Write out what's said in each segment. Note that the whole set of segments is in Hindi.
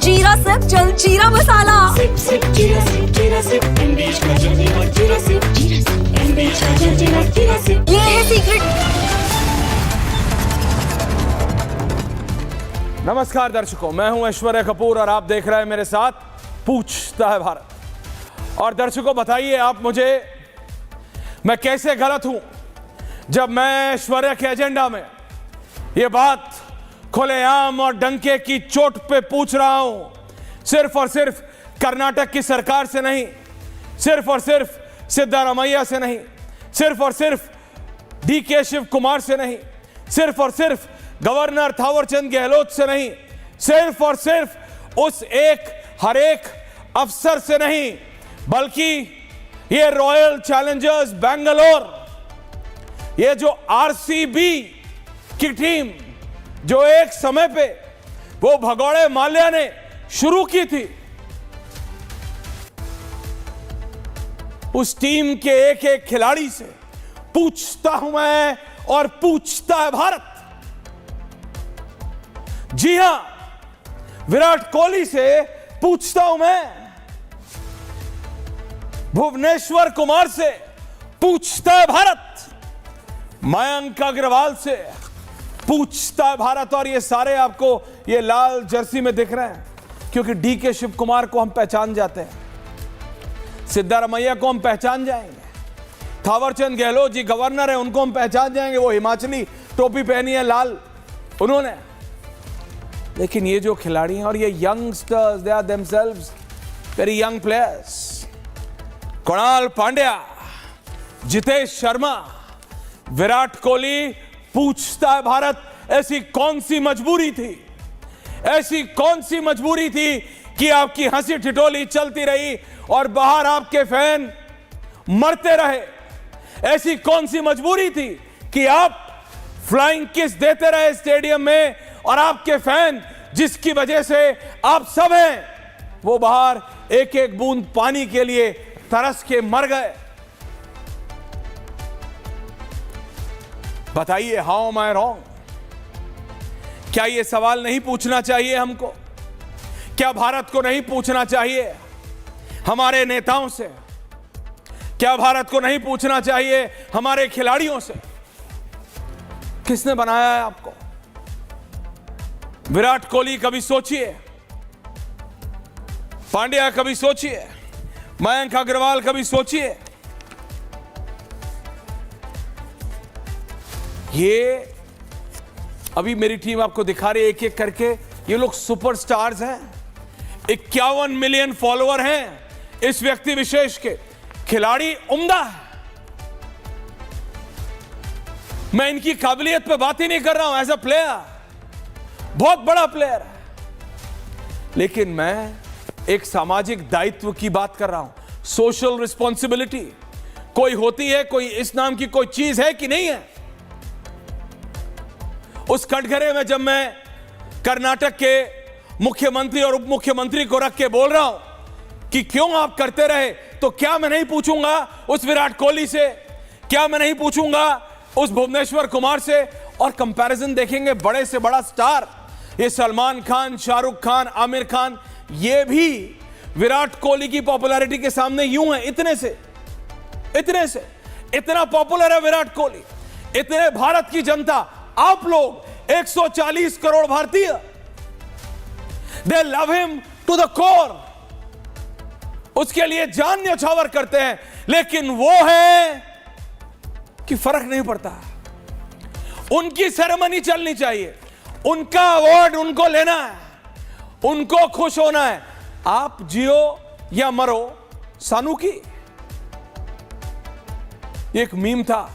जीरा सिप जल जीरा मसाला। सिप सिप जीरा सिप जीरा सिप एमबीएच का जल जीरा जीरा सिप एमबीएच का जल जीरा सिप। ये है सीक्रेट। नमस्कार दर्शकों, मैं हूं ऐश्वर्या कपूर और आप देख रहे हैं मेरे साथ पूछता है भारत। और दर्शकों बताइए आप मुझे, मैं कैसे गलत हूं जब मैं ऐश्वर्या के एजेंडा में ये बात खुलेआम और डंके की चोट पे पूछ रहा हूं। सिर्फ और सिर्फ कर्नाटक की सरकार से नहीं, सिर्फ और सिर्फ सिद्धारमैया से नहीं, सिर्फ और सिर्फ डीके शिव कुमार से नहीं, सिर्फ और सिर्फ गवर्नर थावरचंद गहलोत से नहीं, सिर्फ और सिर्फ उस हर एक अफसर से नहीं, बल्कि ये रॉयल चैलेंजर्स बेंगलोर, ये जो आरसीबी की टीम जो एक समय पे वो भगोड़े माल्या ने शुरू की थी, उस टीम के एक एक खिलाड़ी से पूछता हूं मैं और पूछता है भारत। जी हां, विराट कोहली से पूछता हूं मैं, भुवनेश्वर कुमार से पूछता है भारत, मयंक अग्रवाल से पूछता है भारत। और ये सारे आपको ये लाल जर्सी में दिख रहे हैं क्योंकि डीके शिव कुमार को हम पहचान जाते हैं, सिद्धारमैया को हम पहचान जाएंगे, थावरचंद गहलोत जी गवर्नर है उनको हम पहचान जाएंगे, वो हिमाचली टोपी पहनी है लाल उन्होंने। लेकिन ये जो खिलाड़ी हैं और ये youngsters, they are themselves very young players, Kunal Pandya, Jitesh Sharma, Virat Kohli, पूछता है भारत ऐसी कौन सी मजबूरी थी, ऐसी कौन सी मजबूरी थी कि आपकी हंसी ठिठोली चलती रही और बाहर आपके फैन मरते रहे? ऐसी कौन सी मजबूरी थी कि आप फ्लाइंग किस देते रहे स्टेडियम में और आपके फैन जिसकी वजह से आप सब हैं वो बाहर एक एक बूंद पानी के लिए तरस के मर गए? बताइए, हाउ एम आई रॉन्ग? क्या यह सवाल नहीं पूछना चाहिए हमको? क्या भारत को नहीं पूछना चाहिए हमारे नेताओं से? क्या भारत को नहीं पूछना चाहिए हमारे खिलाड़ियों से? किसने बनाया है आपको? विराट कोहली कभी सोचिए, पांड्या कभी सोचिए, मयंक अग्रवाल कभी सोचिए। ये अभी मेरी टीम आपको दिखा रही है एक एक करके, ये लोग सुपरस्टार्स हैं, 51 मिलियन फॉलोअर हैं इस व्यक्ति विशेष के, खिलाड़ी उम्दा है। मैं इनकी काबिलियत पे बात ही नहीं कर रहा हूं, एज अ प्लेयर बहुत बड़ा प्लेयर है, लेकिन मैं एक सामाजिक दायित्व की बात कर रहा हूं। सोशल रिस्पॉन्सिबिलिटी कोई होती है, कोई इस नाम की कोई चीज है कि नहीं है? उस कटघरे में जब मैं कर्नाटक के मुख्यमंत्री और उप मुख्यमंत्री को रख के बोल रहा हूं कि क्यों आप करते रहे, तो क्या मैं नहीं पूछूंगा उस विराट कोहली से? क्या मैं नहीं पूछूंगा उस भुवनेश्वर कुमार से? और कंपैरिजन देखेंगे, बड़े से बड़ा स्टार ये सलमान खान, शाहरुख खान, आमिर खान, ये भी विराट कोहली की पॉपुलैरिटी के सामने यूं है, इतने से इतना पॉपुलर है विराट कोहली। इतने भारत की जनता, आप लोग 140 करोड़ भारतीय, they love him to the core, उसके लिए जान न्यौछावर करते हैं। लेकिन वो है कि फर्क नहीं पड़ता, उनकी सेरेमनी चलनी चाहिए, उनका अवार्ड उनको लेना है, उनको खुश होना है। आप जियो या मरो, सानू की एक मीम था,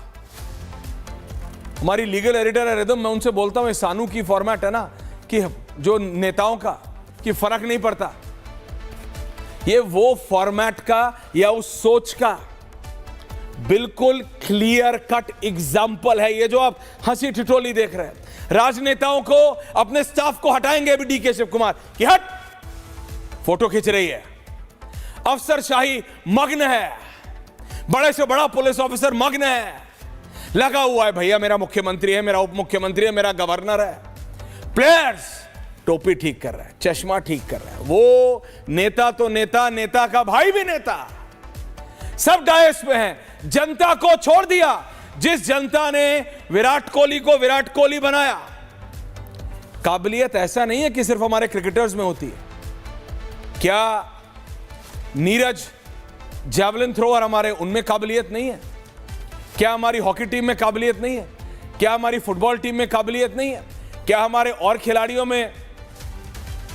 हमारी लीगल एडिटर है रिदम, मैं उनसे बोलता हूं, सानू की फॉर्मेट है ना कि जो नेताओं का कि फर्क नहीं पड़ता, ये वो फॉर्मेट का या उस सोच का बिल्कुल क्लियर कट एग्जाम्पल है। ये जो आप हंसी ठिठोली देख रहे हैं, राजनेताओं को, अपने स्टाफ को हटाएंगे अभी डीके शिव कुमार कि हट, फोटो खींच रही है, अफसरशाही मग्न है, बड़े से बड़ा पुलिस ऑफिसर मग्न है, लगा हुआ है भैया मेरा मुख्यमंत्री है, मेरा उप मुख्यमंत्री है, मेरा गवर्नर है। प्लेयर्स टोपी ठीक कर रहा है, चश्मा ठीक कर रहा है, वो नेता तो नेता, नेता का भाई भी नेता, सब डायस पे हैं। जनता को छोड़ दिया। जिस जनता ने विराट कोहली को विराट कोहली बनाया, काबिलियत ऐसा नहीं है कि सिर्फ हमारे क्रिकेटर्स में होती है। क्या नीरज जैवलिन थ्रोअर हमारे, उनमें काबिलियत नहीं है? क्या हमारी हॉकी टीम में काबिलियत नहीं है? क्या हमारी फुटबॉल टीम में काबिलियत नहीं है? क्या हमारे और खिलाड़ियों में,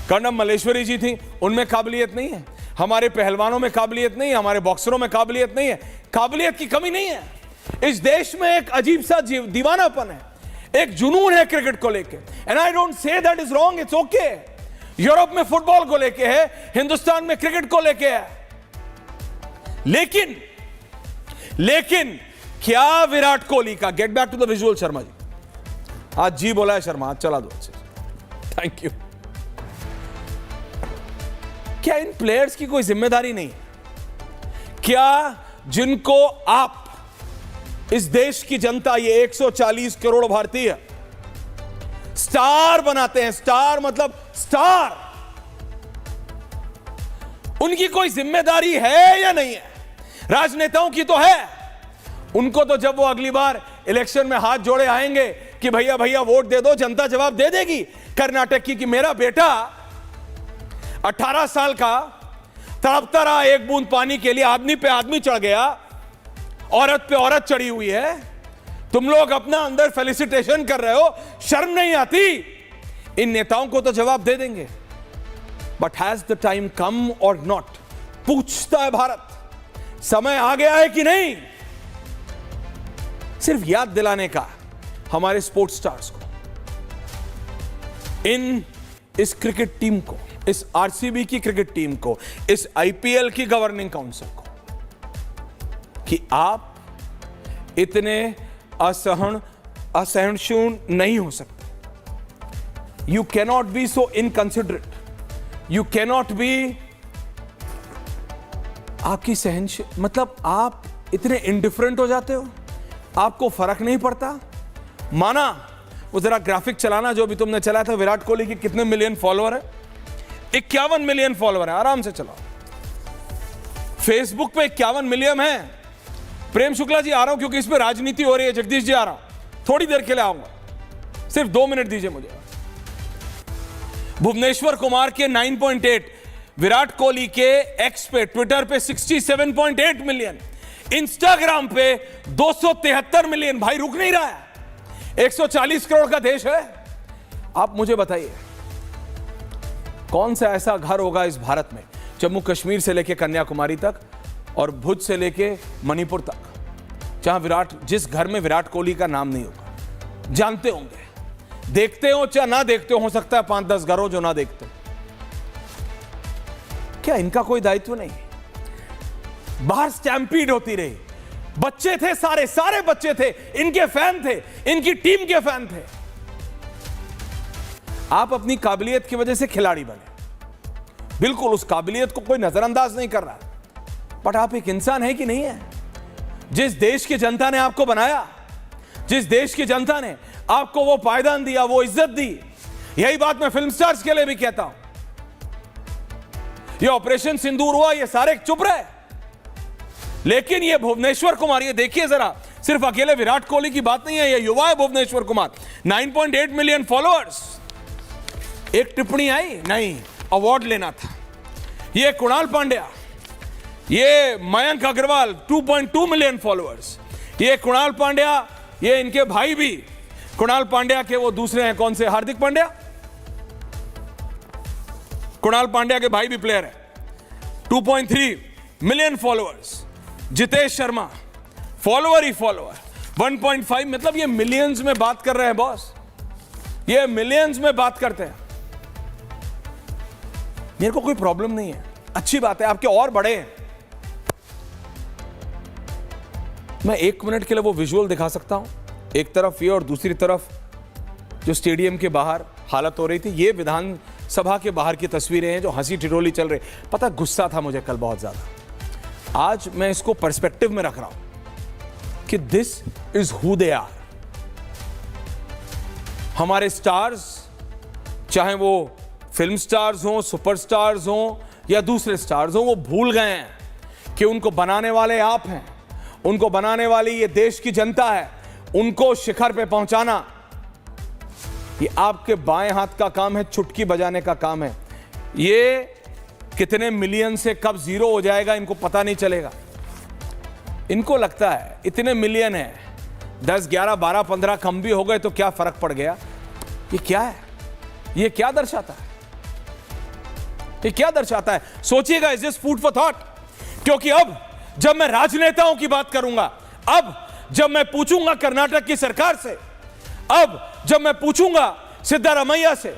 कर्णम मल्लेश्वरी जी थी, उनमें काबिलियत नहीं है? हमारे पहलवानों में काबिलियत नहीं है? हमारे बॉक्सरों में काबिलियत नहीं है? काबिलियत की कमी नहीं है। इस देश में एक अजीब सा दीवानापन है, एक जुनून है क्रिकेट को लेके। And I don't say that is wrong, it's okay. Europe में फुटबॉल को लेके है, हिंदुस्तान में क्रिकेट को लेके है। लेकिन क्या विराट कोहली का, get back to the visual Sharma ji, आज जी बोला है शर्मा, आज चला दो अच्छे से, थैंक यू। क्या इन प्लेयर्स की कोई जिम्मेदारी नहीं? क्या जिनको आप, इस देश की जनता, ये 140 करोड़ भारतीय स्टार बनाते हैं, स्टार मतलब स्टार, उनकी कोई जिम्मेदारी है या नहीं है? राजनेताओं की तो है। उनको तो जब वो अगली बार इलेक्शन में हाथ जोड़े आएंगे कि भैया भैया वोट दे दो, जनता जवाब दे देगी कर्नाटक की कि मेरा बेटा 18 साल का तड़पता रहा एक बूंद पानी के लिए, आदमी पे आदमी चढ़ गया, औरत पे औरत चढ़ी हुई है, तुम लोग अपना अंदर फेलिसिटेशन कर रहे हो, शर्म नहीं आती? इन नेताओं को तो जवाब दे देंगे। बट हैज द टाइम कम और नॉट? पूछता है भारत, समय आ गया है कि नहीं? सिर्फ याद दिलाने का हमारे स्पोर्ट्स स्टार्स को, इस क्रिकेट टीम को, इस आरसीबी की क्रिकेट टीम को, इस आईपीएल की गवर्निंग काउंसिल को, कि आप इतने असहिष्णु नहीं हो सकते। You cannot be so inconsiderate, you cannot be, आपकी सहनशील, मतलब आप इतने इंडिफरेंट हो जाते हो, आपको फर्क नहीं पड़ता। माना वो जरा ग्राफिक चलाना जो भी तुमने चलाया था, विराट कोहली के कितने मिलियन फॉलोअर है? 51 मिलियन फॉलोअर है, आराम से चलाओ। फेसबुक पे 51 मिलियन है। प्रेम शुक्ला जी आ रहा हूं क्योंकि इस पे राजनीति हो रही है। जगदीश जी आ रहा हूं, थोड़ी देर के लिए आऊंगा, सिर्फ 2 मिनट दीजिए मुझे। भुवनेश्वर कुमार के 9.8, विराट कोहली के एक्स पे, ट्विटर पे 67.8 मिलियन, इंस्टाग्राम पे 273 मिलियन। भाई रुक नहीं रहा है, 140 करोड़ का देश है। आप मुझे बताइए, कौन सा ऐसा घर होगा इस भारत में, जम्मू कश्मीर से लेके कन्याकुमारी तक और भुज से लेके मणिपुर तक, जहां जिस घर में विराट कोहली का नाम नहीं होगा? जानते होंगे, देखते हो चाहे ना देखते हो सकता है 5-10 घर हो जो ना देखते हो। क्या इनका कोई दायित्व नहीं? बाहर स्टैम्पीड होती रही, बच्चे थे, सारे बच्चे थे, इनके फैन थे, इनकी टीम के फैन थे। आप अपनी काबिलियत की वजह से खिलाड़ी बने, बिल्कुल उस काबिलियत को कोई नजरअंदाज नहीं कर रहा, बट आप एक इंसान है कि नहीं है? जिस देश की जनता ने आपको बनाया, जिस देश की जनता ने आपको वो पायदान दिया, वो इज्जत दी, यही बात मैं फिल्म स्टार्स के लिए भी कहता हूं। ये ऑपरेशन सिंदूर हुआ, ये सारे चुप रहे, लेकिन ये भुवनेश्वर कुमार, ये देखिए जरा, सिर्फ अकेले विराट कोहली की बात नहीं है, ये युवा है भुवनेश्वर कुमार, 9.8 मिलियन फॉलोअर्स। एक टिप्पणी आई, नहीं अवार्ड लेना था। ये कुणाल पांड्या, ये मयंक अग्रवाल 2.2 मिलियन फॉलोअर्स। ये कुणाल पांड्या, ये इनके भाई भी, कुणाल पांड्या के वो दूसरे हैं, कौन से, हार्दिक पांड्या, कुणाल पांड्या के भाई भी प्लेयर है, 2.3 million followers. Jitesh Sharma, follower ही फॉलोअर, 1.5, मतलब ये मिलियंस में बात कर रहे हैं बॉस, ये मिलियंस में बात करते हैं। मेरे को कोई प्रॉब्लम नहीं है, अच्छी बात है, आपके और बड़े हैं। मैं 1 मिनट के लिए वो विजुअल दिखा सकता हूं, एक तरफ ये और दूसरी तरफ जो स्टेडियम के बाहर हालत हो रही थी। ये विधानसभा के बाहर की तस्वीरें हैं जो हंसी ठिठोली चल रही। पता, गुस्सा था मुझे कल बहुत ज्यादा। आज मैं इसको पर्सपेक्टिव में रख रहा हूं कि this is who they are. हमारे स्टार्स चाहे वो फिल्म स्टार्स हों, सुपरस्टार्स हों या दूसरे स्टार्स हों, वो भूल गए हैं कि उनको बनाने वाले आप हैं, उनको बनाने वाली ये देश की जनता है। उनको शिखर पे पहुंचाना ये आपके बाएं हाथ का काम है, चुटकी बजाने का काम है। ये कितने मिलियन से कब जीरो हो जाएगा इनको पता नहीं चलेगा। इनको लगता है इतने मिलियन है, 10, 11, 12, 15 कम भी हो गए तो क्या फर्क पड़ गया। ये क्या है? ये क्या दर्शाता है? ये क्या दर्शाता है? सोचिएगा, is this food for thought? क्योंकि अब जब मैं राजनेताओं की बात करूंगा, अब जब मैं पूछूंगा कर्नाटक की सरकार से, अब जब मैं पूछूंगा सिद्धारमैया से,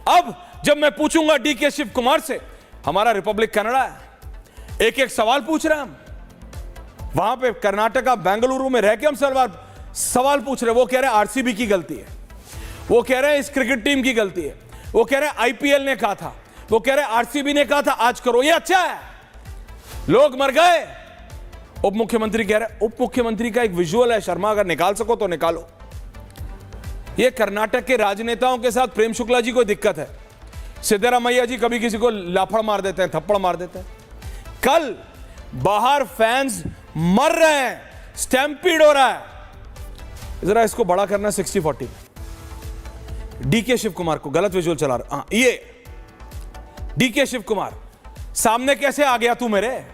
अब जब मैं पूछूंगा डीके शिव कुमार से, हमारा रिपब्लिक कनाडा है, एक एक सवाल पूछ रहे हैं हम। वहां पे कर्नाटका बेंगलुरु में रह के हम सवाल पूछ रहे हैं। वो कह रहे हैं आरसीबी की गलती है, वो कह रहे हैं इस क्रिकेट टीम की गलती है, वो कह रहे हैं आईपीएल ने कहा था, वो कह रहे हैं आरसीबी ने कहा था आज करो। ये अच्छा है, लोग मर गए। उप मुख्यमंत्री कह रहे हैं, उप मुख्यमंत्री का एक विजुअल है, शर्मा अगर निकाल सको तो निकालो। ये कर्नाटक के राजनेताओं के साथ प्रेम शुक्ला जी को दिक्कत है, सिद्धारमैया जी कभी किसी को लाफड़ मार देते हैं, थप्पड़ मार देते हैं। कल बाहर फैंस मर रहे हैं, स्टैम्पीड हो रहा है। जरा इसको बड़ा करना 60-40। डीके शिव कुमार को गलत विजुअल चला रहा। हाँ, ये डीके शिव कुमार सामने कैसे आ गया? तू मेरे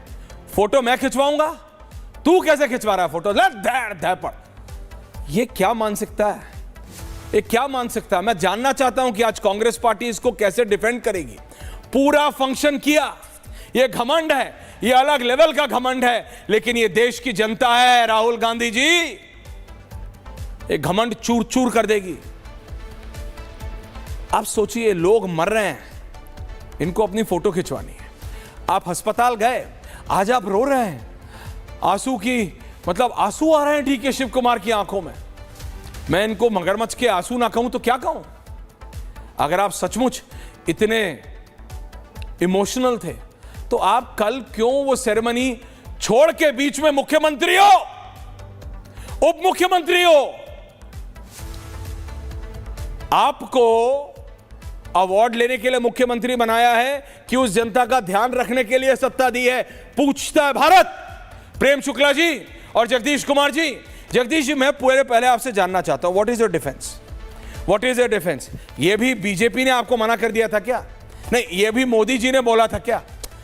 फोटो मैं खिंचवाऊंगा, तू कैसे खिंचवा रहा है फोटो? पड़। ये क्या मानसिकता है? ये क्या मानसिकता है? मैं जानना चाहता हूं कि आज कांग्रेस पार्टी इसको कैसे डिफेंड करेगी। पूरा फंक्शन किया, ये घमंड है, ये अलग लेवल का घमंड है, लेकिन ये देश की जनता है राहुल गांधी जी, ये घमंड चूर चूर कर देगी। आप सोचिए, लोग मर रहे हैं, इनको अपनी फोटो खिंचवानी है। आप अस्पताल गए, आज आप रो रहे हैं, आंसू की मतलब आंसू आ रहे हैं डीके शिव कुमार की आंखों में। मैं इनको मगरमच्छ के आंसू ना कहूं तो क्या कहूं? अगर आप सचमुच इतने इमोशनल थे तो आप कल क्यों वो सेरेमनी छोड़ के बीच में मुख्यमंत्री हो, उप मुख्यमंत्री हो, आपको अवार्ड लेने के लिए मुख्यमंत्री बनाया है कि उस जनता का ध्यान रखने के लिए सत्ता दी है। पूछता है भारत। प्रेम शुक्ला जी और जगदीश कुमार जी, जगदीश जी मैं पहले आपसे जानना चाहता हूं, what is your defence? What is your defence? ये भी बीजेपी ने आपको मना कर दिया था क्या? नहीं, ये भी मोदी जी ने बोला था क्या?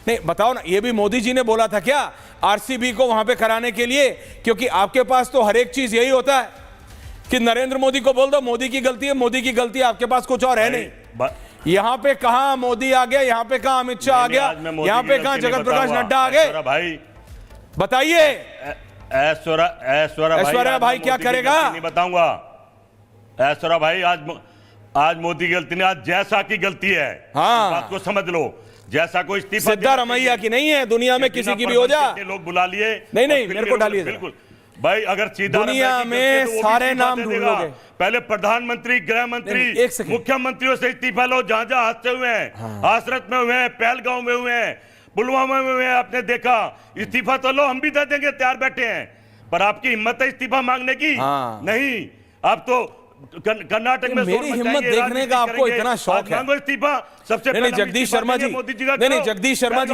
नहीं बताओ ना, ये भी मोदी जी ने बोला था क्या आरसीबी को वहां पे कराने के लिए? क्योंकि आपके पास तो हर एक चीज यही होता है कि नरेंद्र मोदी को बोल दो मोदी की गलती है, मोदी की गलती है, आपके पास कुछ और है नहीं। यहां पे कहां मोदी आ गया, यहां पे कहां अमित शाह आ गया, यहां पे कहां जगत प्रकाश नड्डा आ गए? भाई बताइए ऐश्वर्या भाई क्या करेगा? नहीं बताऊंगा। ऐश्वर्या भाई आज मोदी की गलती नहीं, आज जैसा की गलती है। हाँ, बात को समझ लो। जैसा कोई इस्तीफा सिद्धारमैया की नहीं है, दुनिया में किसी की भी हो जा। लोग बुला लिए, नहीं मेरे को डालिए बिल्कुल भाई। अगर सीधा दुनिया में सारे नाम ढूंढ लोगे। पहले प्रधानमंत्री, गृह मंत्री, मुख्यमंत्रियों से इस्तीफा लो, जहां जहां हादसे हुए हैं। हाँ। हासरत में हुए हैं, पहलगांव में हुए हैं, पुलवामा में हुए हैं, आपने देखा। इस्तीफा तो लो, हम भी दे देंगे, तैयार बैठे हैं। पर आपकी हिम्मत है इस्तीफा मांगने की? हाँ। नहीं। आप तो कर्नाटक में मेरी हिम्मत देखने का आपको इतना शौक है? मांगो इस्तीफा सबसे नहीं जगदीश शर्मा जी, नहीं जगदीश शर्मा जी,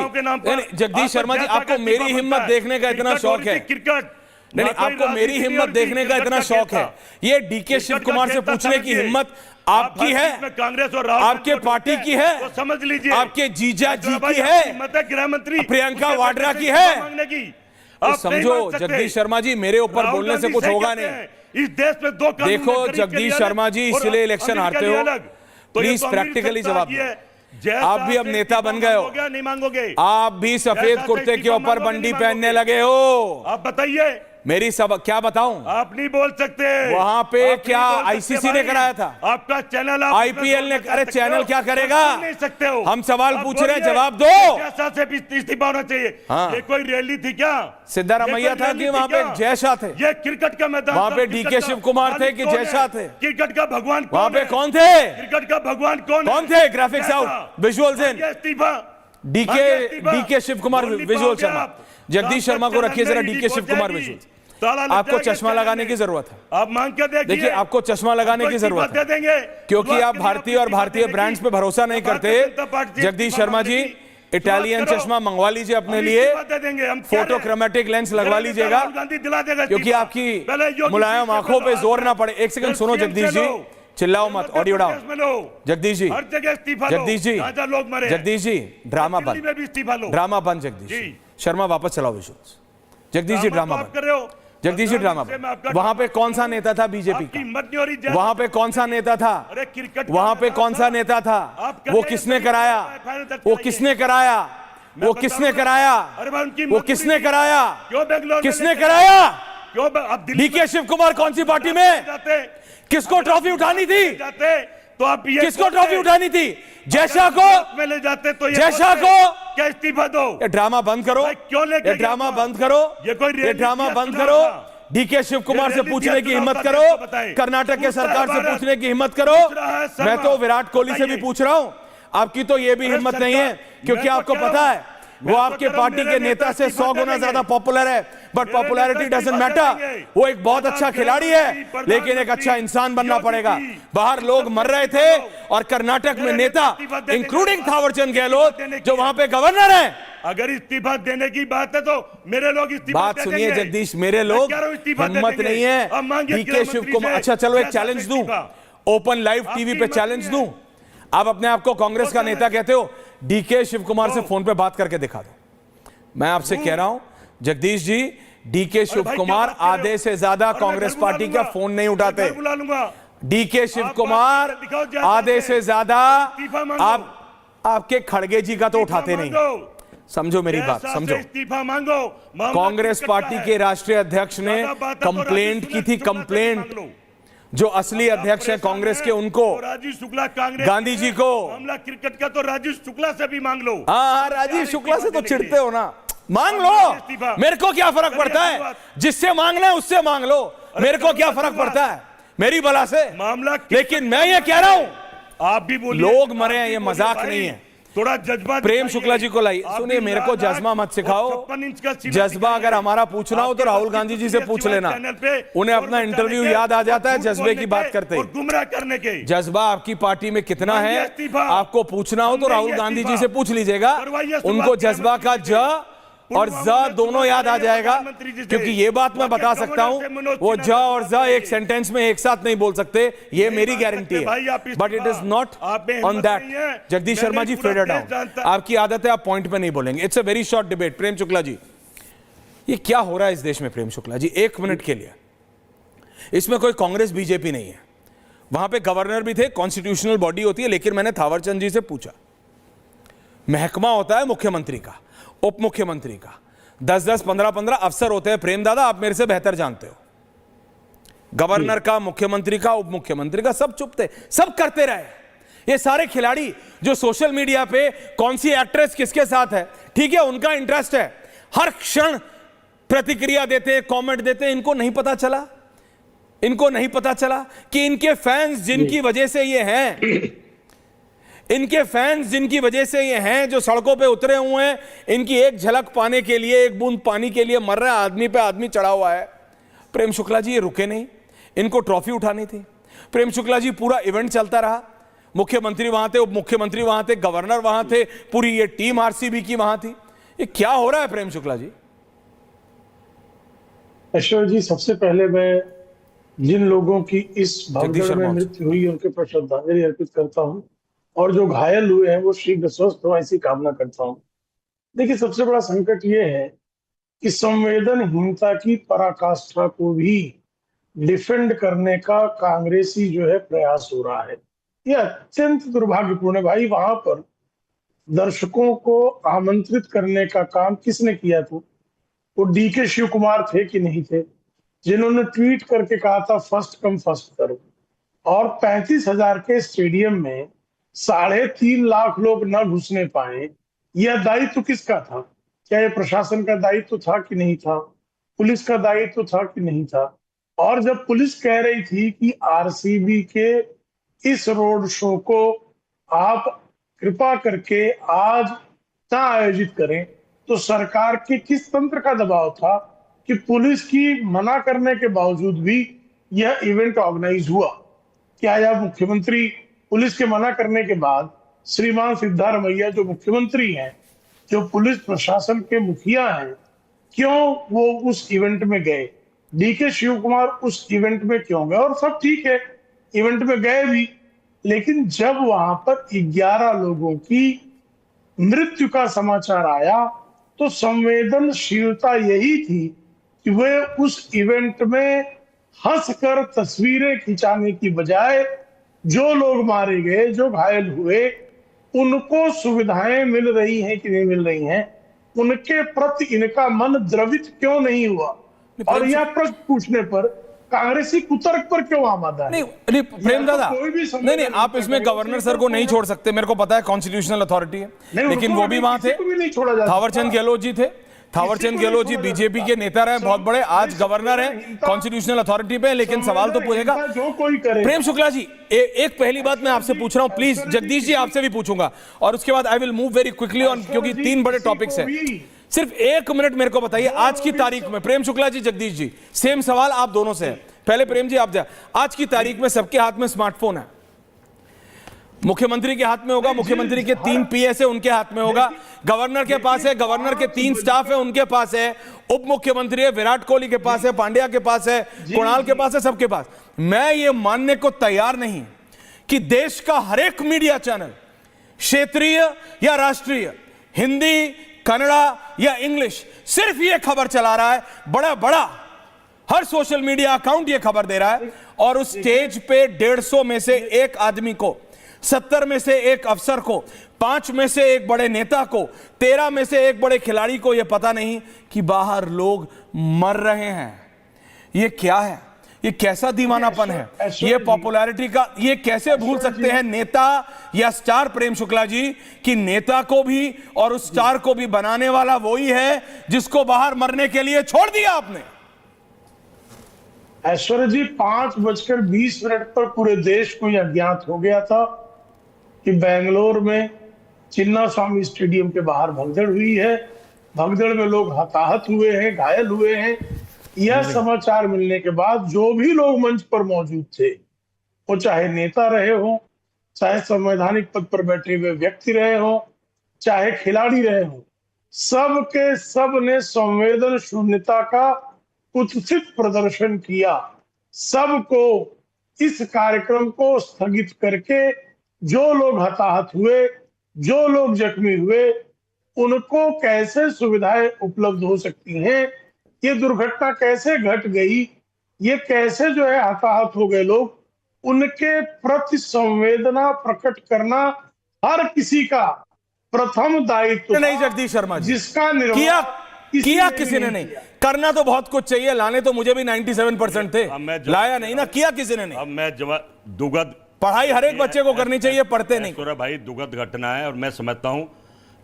जगदीश शर्मा जी, आपको मेरी हिम्मत देखने का इतना शौक है? क्रिकेट नहीं, आपको मेरी हिम्मत देखने का इतना शौक है? ये डीके शिव कुमार से पूछने की हिम्मत आपकी है, कांग्रेस और आपके पार्टी की है, तो समझ लीजिए, आपके जीजा जी की है, गृह मंत्री प्रियंका वाड्रा की है। तो समझो जगदीश शर्मा जी, मेरे ऊपर बोलने से कुछ होगा नहीं। इस देश में दो कानून देखो जगदीश शर्मा जी, इसलिए इलेक्शन हारते हो, प्लीज प्रैक्टिकली जवाब दो। आप भी अब नेता बन गए हो, नहीं मांगोगे? आप भी सफेद कुर्ते के ऊपर बंडी पहनने लगे हो। आप बताइए, मेरी सब क्या बताऊं? आप नहीं बोल सकते। वहां पे क्या आईसीसी ने कराया था? आपका चैनल, आईपीएल ने? अरे चैनल क्या करेगा? नहीं सकते हो। हम सवाल पूछ रहे हैं, जवाब दो। जैसा से भी इस्तीफा होना चाहिए। हाँ। ये कोई रैली थी क्या? सिद्धारमैया था कि वहां पे जय शाह थे? ये क्रिकेट का मैदान, वहां पे डीके शिव कुमार थे कि जय शाह थे? क्रिकेट का भगवान वहां पे कौन थे? क्रिकेट का भगवान कौन थे? ग्राफिक्स आउट, विजुअल्स इन। इस्तीफा डीके शिव कुमार विजुअल शर्मा, जगदीश शर्मा को रखिए जरा, डीके शिव कुमार विजुअल। ताला लग आपको जाएगा चश्मा चैनल लगाने में। की जरूरत है। आप मांग के देखिए। देखिए, आपको चश्मा लगाने की जरूरत है, देंगे क्योंकि आप भारतीय और भारतीय ब्रांड्स पे भरोसा नहीं करते। जगदीश शर्मा जी, इटालियन चश्मा मंगवा लीजिए अपने लिए, फोटो क्रोमेटिक लेंस लगवा लीजिएगा, क्योंकि आपकी मुलायम आंखों पे जोर ना पड़े। एक सेकंड सुनो जगदीश जी, चिल्लाओ मत, audio down. Jagdish ji, Jagdish ji, Jagdish ji, drama बंद, ड्रामा बंद। जगदीश जी, शर्मा वापस चलाओ विजुअल्स। जगदीश जी, ड्रामा बंद। जगदीश जी, ड्रामा बंद। वहां पे कौन सा नेता था बीजेपी का? वहां पे कौन सा नेता था? वहां पे कौन सा नेता था? वो किसने कराया? वो किसने कराया? वो किसने कराया? वो किसने कराया? किसने कराया? डीके शिव कुमार कौन सी पार्टी में? किसको ट्रॉफी उठानी थी? तो आप किसको ट्रॉफी उठानी थी? जैसा को में ले जाते तो जैसा को क्या इस्तीफा दो? ये ड्रामा बंद करो, क्यों लेके ये ड्रामा बंद करो, ये ड्रामा बंद करो। डीके शिव कुमार से पूछने की हिम्मत करो, कर्नाटक के सरकार से पूछने की हिम्मत करो। मैं तो विराट कोहली से भी पूछ रहा हूं, आपकी तो ये भी हिम्मत नहीं है, क्योंकि आपको पता है वो आपके पार्टी के नेता से 100 गुना ज्यादा पॉपुलर है, बट पॉपुलैरिटी डजंट मैटर। वो एक बहुत अच्छा खिलाड़ी है, लेकिन एक अच्छा इंसान बनना पड़ेगा। बाहर लोग मर रहे थे और कर्नाटक में नेता इंक्लूडिंग थावरचंद गहलोत जो वहां पे गवर्नर है। अगर इस्तीफा देने की बात है तो मेरे लोग इस्तीफा बात सुनिए जगदीश, मेरे लोग हिम्मत नहीं है। डीके शिव कुमार, अच्छा चलो एक चैलेंज दूं, ओपन लाइव टीवी पे चैलेंज दूं। आप अपने आप को कांग्रेस का नेता कहते हो, डीके शिव कुमार से फोन पे बात करके दिखा दो। मैं आपसे कह रहा हूं जगदीश जी, डीके शिव कुमार आधे से ज्यादा कांग्रेस पार्टी का फोन नहीं उठाते। डीके शिव कुमार आधे से ज्यादा आपके खड़गे जी का तो उठाते नहीं। समझो मेरी बात, समझो। इस्तीफा मांगो। कांग्रेस पार्टी के राष्ट्रीय अध्यक्ष ने कंप्लेंट की थी, कंप्लेंट। जो असली अध्यक्ष है कांग्रेस के, उनको, राजीव शुक्ला, कांग्रेस गांधी जी को मामला क्रिकेट का तो राजीव शुक्ला से भी मांग लो। हाँ, राजीव शुक्ला से तो चिढ़ते हो ना, मांग लो, मेरे को क्या फर्क पड़ता है? जिससे मांगना है उससे मांग लो, मेरे को क्या फर्क पड़ता है मेरी बला से मामला। लेकिन मैं ये कह रहा हूं, आप भी बोलिए, लोग मरे हैं, ये मजाक नहीं है। थोड़ा जज्बा प्रेम शुक्ला जी को लाइए। सुनिए, मेरे को जज्बा मत सिखाओ। जज्बा अगर हमारा पूछना हो तो राहुल गांधी जी से पूछ लेना, उन्हें अपना इंटरव्यू याद आ जाता है जज्बे की बात करते ही। गुमराह करने के जज्बा आपकी पार्टी में कितना है, आपको पूछना हो तो राहुल गांधी जी से पूछ लीजिएगा, उनको जज्बा का ज और ज दोनों याद आ जाएगा। क्योंकि ये बात मैं बता सकता हूं, वो ज और ज एक सेंटेंस में एक साथ नहीं बोल सकते, ये मेरी गारंटी है। But it is not on that. Jagdish Sharma ji, fader down. आपकी आदत है आप पॉइंट पे नहीं बोलेंगे। It's a very short debate. Prem Shukla ji, ये क्या हो रहा है इस देश में? प्रेम शुक्ला जी, एक मिनट के लिए, इसमें कोई कांग्रेस बीजेपी नहीं है। वहां पे गवर्नर भी थे, कॉन्स्टिट्यूशनल बॉडी होती है, लेकिन मैंने थावरचंद जी से पूछा, महकमा होता है मुख्यमंत्री का, उप मुख्यमंत्री का, 10-10, 15-15 अफसर होते हैं। प्रेम दादा, आप मेरे से बेहतर जानते हो। गवर्नर का, मुख्यमंत्री का, उप मुख्यमंत्री का, सब चुप थे, सब करते रहे। ये सारे खिलाड़ी जो सोशल मीडिया पे कौन सी एक्ट्रेस किसके साथ है, ठीक है, उनका इंटरेस्ट है, हर क्षण प्रतिक्रिया देते हैं, कमेंट देते हैं। इनको नहीं पता चला, इनको नहीं पता चला कि इनके फैंस जिनकी वजह से ये हैं, इनके फैंस जिनकी वजह से ये हैं, जो सड़कों पे उतरे हुए हैं, इनकी एक झलक पाने के लिए, एक बूंद पानी के लिए मर रहा है, आदमी पे आदमी चढ़ा हुआ है। प्रेम शुक्ला जी, ये रुके नहीं, इनको ट्रॉफी उठानी थी। प्रेम शुक्ला जी, पूरा इवेंट चलता रहा, मुख्यमंत्री वहां थे, उप मुख्यमंत्री वहां थे, गवर्नर वहां थे, पूरी ये टीम आरसीबी की वहां थी। ये क्या हो रहा है प्रेम शुक्ला जी? अश्वर जी, सबसे पहले मैं जिन लोगों की इस भगदड़ में मृत्यु हुई उनके प्रति श्रद्धांजलि अर्पित करता हूं, और जो घायल हुए हैं वो शीघ्र स्वस्थ हो, ऐसी कामना करता हूं। देखिए, सबसे बड़ा संकट ये है कि संवेदनहीनता की पराकाष्ठा को भी डिफेंड करने का कांग्रेसी जो है प्रयास हो रहा है। यह अत्यंत दुर्भाग्यपूर्ण है भाई। वहां पर दर्शकों को आमंत्रित करने का काम किसने किया था? वो डीके शिव कुमार थे कि नहीं थे, जिन्होंने ट्वीट करके कहा था फर्स्ट कम फर्स्ट करो, और 35,000 के स्टेडियम में 3.5 लाख लोग न घुसने पाए। यह दायित्व किसका था? क्या यह प्रशासन का दायित्व था कि नहीं था? पुलिस का दायित्व था कि नहीं था? और जब पुलिस कह रही थी कि आरसीबी के इस रोड शो को आप कृपा करके आज ना आयोजित करें, तो सरकार के किस तंत्र का दबाव था कि पुलिस की मना करने के बावजूद भी यह इवेंट ऑर्गेनाइज हुआ। क्या यह मुख्यमंत्री, पुलिस के मना करने के बाद श्रीमान सिद्धारमैया जो मुख्यमंत्री हैं, जो पुलिस प्रशासन के मुखिया हैं, क्यों वो उस इवेंट में गए? डीके शिव कुमार उस इवेंट में क्यों गए? और सब ठीक है, इवेंट में गए भी, लेकिन जब वहां पर 11 लोगों की मृत्यु का समाचार आया तो संवेदनशीलता यही थी कि वे उस इवेंट में हंसकर तस्वीरें खिंचाने की बजाय जो लोग मारे गए, जो घायल हुए, उनको सुविधाएं मिल रही हैं कि नहीं मिल रही हैं, उनके प्रति इनका मन द्रवित क्यों नहीं हुआ? और यह प्रश्न पूछने पर कांग्रेसी कुतर्क पर क्यों आमादा है? नहीं प्रेम दादा, नहीं आप इसमें गवर्नर सर को नहीं छोड़ सकते, मेरे को पता है कॉन्स्टिट्यूशनल अथॉरिटी है, लेकिन वो भी वहां थे। थावरचंद गहलोत जी थे, थावरचंद गहलोत जी बीजेपी के नेता रहे बहुत बड़े, आज गवर्नर हैं, कॉन्स्टिट्यूशनल अथॉरिटी पे, लेकिन सवाल तो पूछेगा जो कोई करे। प्रेम शुक्ला जी, एक पहली बात मैं आपसे पूछ रहा हूं, प्लीज जगदीश जी आपसे भी पूछूंगा, और उसके बाद I will move very quickly on, क्योंकि 3 बड़े टॉपिक्स हैं। सिर्फ 1 मिनट मेरे को बताइए, आज की तारीख में, प्रेम शुक्ला जी, जगदीश जी, सेम सवाल आप दोनों से है। पहले प्रेम जी आप जा, आज की तारीख में सबके हाथ में स्मार्टफोन है, मुख्यमंत्री के हाथ में होगा, मुख्यमंत्री के 3 पीएस है उनके हाथ में होगा, गवर्नर के पास है, गवर्नर के 3 स्टाफ है उनके पास है, उप मुख्यमंत्री है, विराट कोहली के पास है, पांड्या के पास है, कुणाल के पास है, सबके पास। मैं ये मानने को तैयार नहीं कि देश का हर एक मीडिया चैनल, क्षेत्रीय या राष्ट्रीय, हिंदी, कन्नड़ा या इंग्लिश, सिर्फ ये खबर चला रहा है, बड़ा बड़ा हर सोशल मीडिया अकाउंट ये खबर दे रहा है, और उस स्टेज पे 150 में से 1 आदमी को, 70 में से 1 अफसर को, 5 में से 1 बड़े नेता को, 13 में से 1 बड़े खिलाड़ी को यह पता नहीं कि बाहर लोग मर रहे हैं। ये क्या है? ये कैसा दीवानापन है? ये पॉपुलैरिटी का, ये कैसे भूल सकते हैं नेता या स्टार, प्रेम शुक्ला जी, कि नेता को भी और उस स्टार को भी बनाने वाला वही है जिसको बाहर मरने के लिए छोड़ दिया आपने। ऐश्वर्या जी, 5:20 पर पूरे देश को यह ज्ञात हो गया था कि बेंगलोर में चिन्नास्वामी स्टेडियम के बाहर भगदड़ हुई है, भगदड़ में लोग हताहत हुए हैं, घायल हुए हैं। यह समाचार मिलने के बाद जो भी लोग मंच पर मौजूद थे, वो चाहे नेता रहे हो, चाहे संवैधानिक पद पर बैठे हुए व्यक्ति रहे हो, चाहे खिलाड़ी रहे हो, सब के सब ने संवेदन शून्यता का कुत्सित प्रदर्शन किया। सबको इस कार्यक्रम को स्थगित करके जो लोग हताहत हुए, जो लोग जख्मी हुए, उनको कैसे सुविधाएं उपलब्ध हो सकती हैं, ये दुर्घटना कैसे घट गई, ये कैसे जो है हताहत हो गए लोग, उनके प्रति संवेदना प्रकट करना हर किसी का प्रथम दायित्व नहीं जगदीश शर्मा जी, जिसका किया किसी ने नहीं। करना तो बहुत कुछ चाहिए, लाने तो मुझे भी 97% थे, लाया नहीं ना, किया किसी ने नहीं। अब मैं दुगध, पढ़ाई हर एक बच्चे को करनी चाहिए, पढ़ते नहीं। भाई दुगध घटना है, और मैं समझता हूं,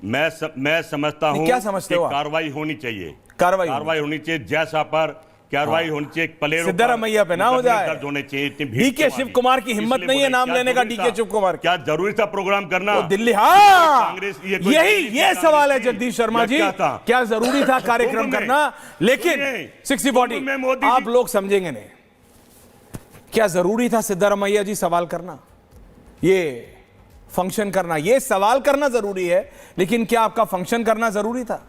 मैं समझता हूं, क्या समझते हो? कार्रवाई होनी चाहिए, कार्रवाई होनी चाहिए, जैसा पर कार्रवाई होनी चाहिए, प्लेयरों सिद्धारमैया पे ना हो जाए, होने चाहिए। डीके शिव कुमार की हिम्मत नहीं है नाम लेने का, डीके शिव कुमार क्या जरूरी था प्रोग्राम करना दिल्ली? हाँ, कांग्रेस, ये सवाल है जगदीश शर्मा जी, क्या जरूरी था कार्यक्रम करना? लेकिन 60-40 आप लोग समझेंगे नहीं, क्या जरूरी था सिद्धारमैया जी सवाल करना, ये फंक्शन करना? ये सवाल करना जरूरी है, लेकिन क्या आपका फंक्शन करना जरूरी था?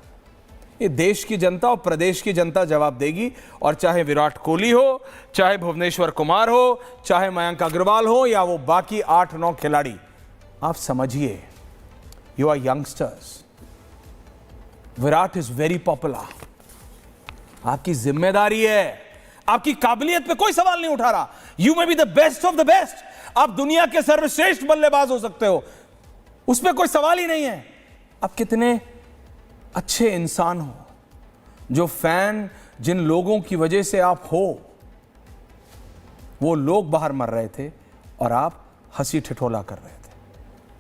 ये देश की जनता और प्रदेश की जनता जवाब देगी, और चाहे विराट कोहली हो, चाहे भुवनेश्वर कुमार हो, चाहे मयंक अग्रवाल हो, या वो बाकी 8-9 खिलाड़ी। आप समझिए, you are youngsters, Virat is very popular, आपकी जिम्मेदारी है, आपकी काबिलियत पे कोई सवाल नहीं उठा रहा। You may be the best of the best, आप दुनिया के सर्वश्रेष्ठ बल्लेबाज हो सकते हो, उसमें कोई सवाल ही नहीं है। आप कितने अच्छे इंसान हो, जो फैन, जिन लोगों की वजह से आप हो, वो लोग बाहर मर रहे थे और आप हंसी ठिठोला कर रहे थे।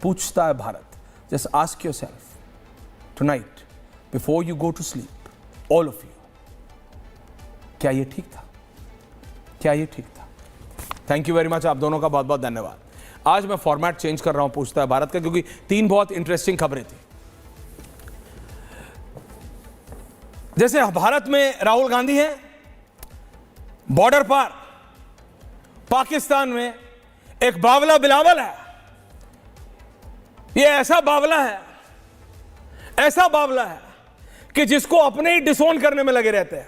पूछता है Bharat, just ask yourself tonight before you go to sleep, all of you, क्या ये ठीक था? क्या ये ठीक था? थैंक यू वेरी मच, आप दोनों का बहुत बहुत धन्यवाद। आज मैं फॉर्मेट चेंज कर रहा हूं पूछता है भारत का, क्योंकि 3 बहुत इंटरेस्टिंग खबरें थी। जैसे भारत में राहुल गांधी हैं, बॉर्डर पार पाकिस्तान में एक बावला बिलावल है। ये ऐसा बावला है कि जिसको अपने ही डिसोन करने में लगे रहते हैं।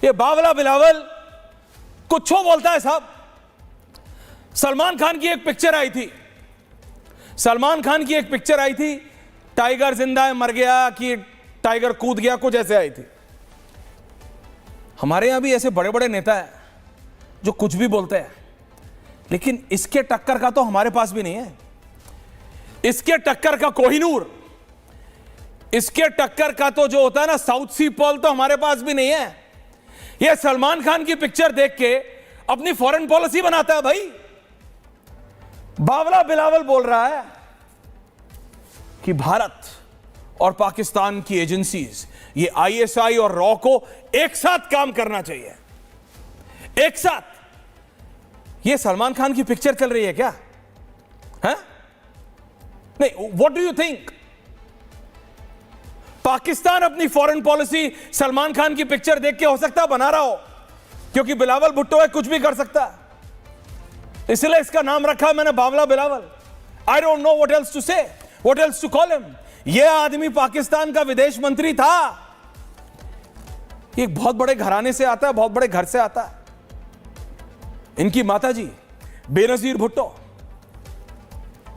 ये बावला बिलावल कुछ बोलता है साहब। सलमान खान की एक पिक्चर आई थी, टाइगर जिंदा है मर गया कि टाइगर कूद गया, कुछ ऐसे आई थी। हमारे यहां भी ऐसे बड़े बड़े नेता हैं जो कुछ भी बोलते हैं, लेकिन इसके टक्कर का तो हमारे पास भी नहीं है। इसके टक्कर का कोहिनूर, इसके टक्कर का तो जो होता है ना साउथ सी पर्ल, तो हमारे पास भी नहीं है। यह सलमान खान की पिक्चर देख के अपनी फॉरेन पॉलिसी बनाता है भाई। बावला बिलावल बोल रहा है कि भारत और पाकिस्तान की एजेंसीज, ये आईएसआई और रॉ को एक साथ काम करना चाहिए, एक साथ। ये सलमान खान की पिक्चर चल रही है क्या? है नहीं, what do you think? Pakistan अपनी फॉरेन पॉलिसी सलमान खान की पिक्चर देख के हो सकता बना रहा हो, क्योंकि बिलावल भुट्टो है, कुछ भी कर सकता है, इसलिए इसका नाम रखा मैंने बावला Bilawal. I don't know what else to say, what else to call him. यह आदमी पाकिस्तान का विदेश मंत्री था। एक बहुत बड़े घराने से आता है, बहुत बड़े घर से आता है। इनकी माताजी Benazir Bhutto,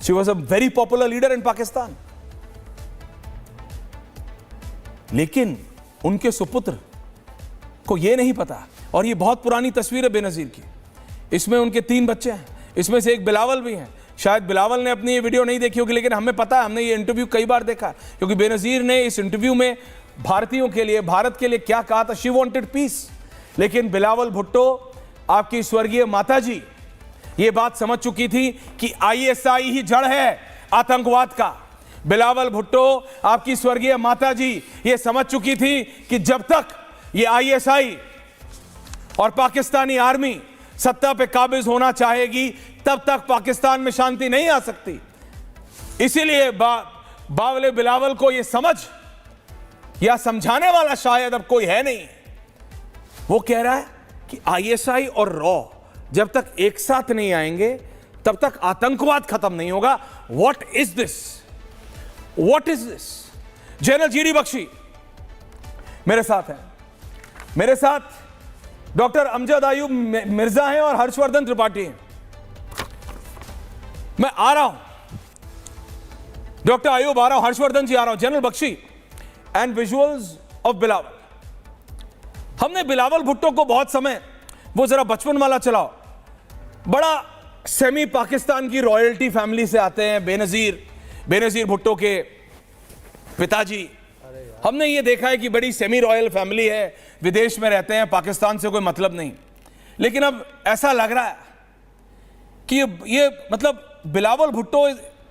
she was a very popular leader in Pakistan. लेकिन उनके सुपुत्र को यह नहीं पता, और यह बहुत पुरानी तस्वीर है बेनजीर की। इसमें उनके 3 बच्चे हैं, इसमें से एक बिलावल भी हैं। शायद बिलावल ने अपनी ये वीडियो नहीं देखी होगी, लेकिन हमें पता है, हमने ये इंटरव्यू कई बार देखा, क्योंकि बेनजीर ने इस इंटरव्यू में भारतीयों के लिए, भारत के लिए क्या कहा था। She wanted peace. लेकिन बिलावल भुट्टो, आपकी स्वर्गीय माताजी, ये बात समझ चुकी थी कि आईएसआई ही जड़ है आतंकवाद का। बिलावल भुट्टो, आपकी स्वर्गीय माताजी, ये समझ चुकी थी कि जब तक ये आईएसआई और पाकिस्तानी आर्मी सत्ता पे काबिज होना चाहेगी, तब तक पाकिस्तान में शांति नहीं आ सकती। इसीलिए बावले बिलावल को यह समझ या समझाने वाला शायद अब कोई है नहीं। वो कह रहा है कि आईएसआई और रॉ जब तक एक साथ नहीं आएंगे, तब तक आतंकवाद खत्म नहीं होगा। What is this? What is this? General GD Bakshi मेरे साथ है, मेरे साथ डॉक्टर अमजद आयुब मिर्जा हैं और हर्षवर्धन त्रिपाठी हैं। मैं आ रहा हूं, डॉक्टर आयुब आ रहा हूं, हर्षवर्धन जी आ रहा हूं। General Bakshi and visuals of Bilawal. हमने बिलावल भुट्टो को बहुत समय, वो जरा बचपन वाला चलाओ, बड़ा सेमी पाकिस्तान की रॉयल्टी फैमिली से आते हैं। बेनजीर भुट्टो के पिताजी, हमने ये देखा है कि बड़ी सेमी रॉयल फैमिली है, विदेश में रहते हैं, पाकिस्तान से कोई मतलब नहीं। लेकिन अब ऐसा लग रहा है कि ये मतलब बिलावल भुट्टो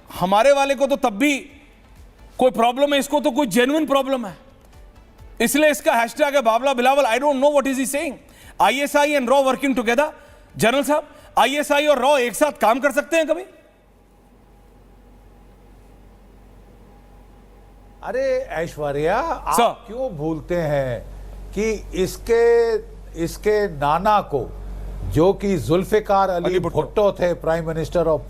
हमारे वाले को तो तब भी कोई प्रॉब्लम है, इसको तो कोई जेन्युइन प्रॉब्लम है, इसलिए इसका हैशटैग है बावला Bilawal. I don't know what is he saying. ISI and raw working together. General साहब, आईएसआई और रॉ एक साथ काम कर सकते हैं कभी? अरे ऐश्वर्या, आप क्यों भूलते हैं कि इसके नाना को, जो कि जुल्फिकार अली भुट्टो थे, प्राइम मिनिस्टर ऑफ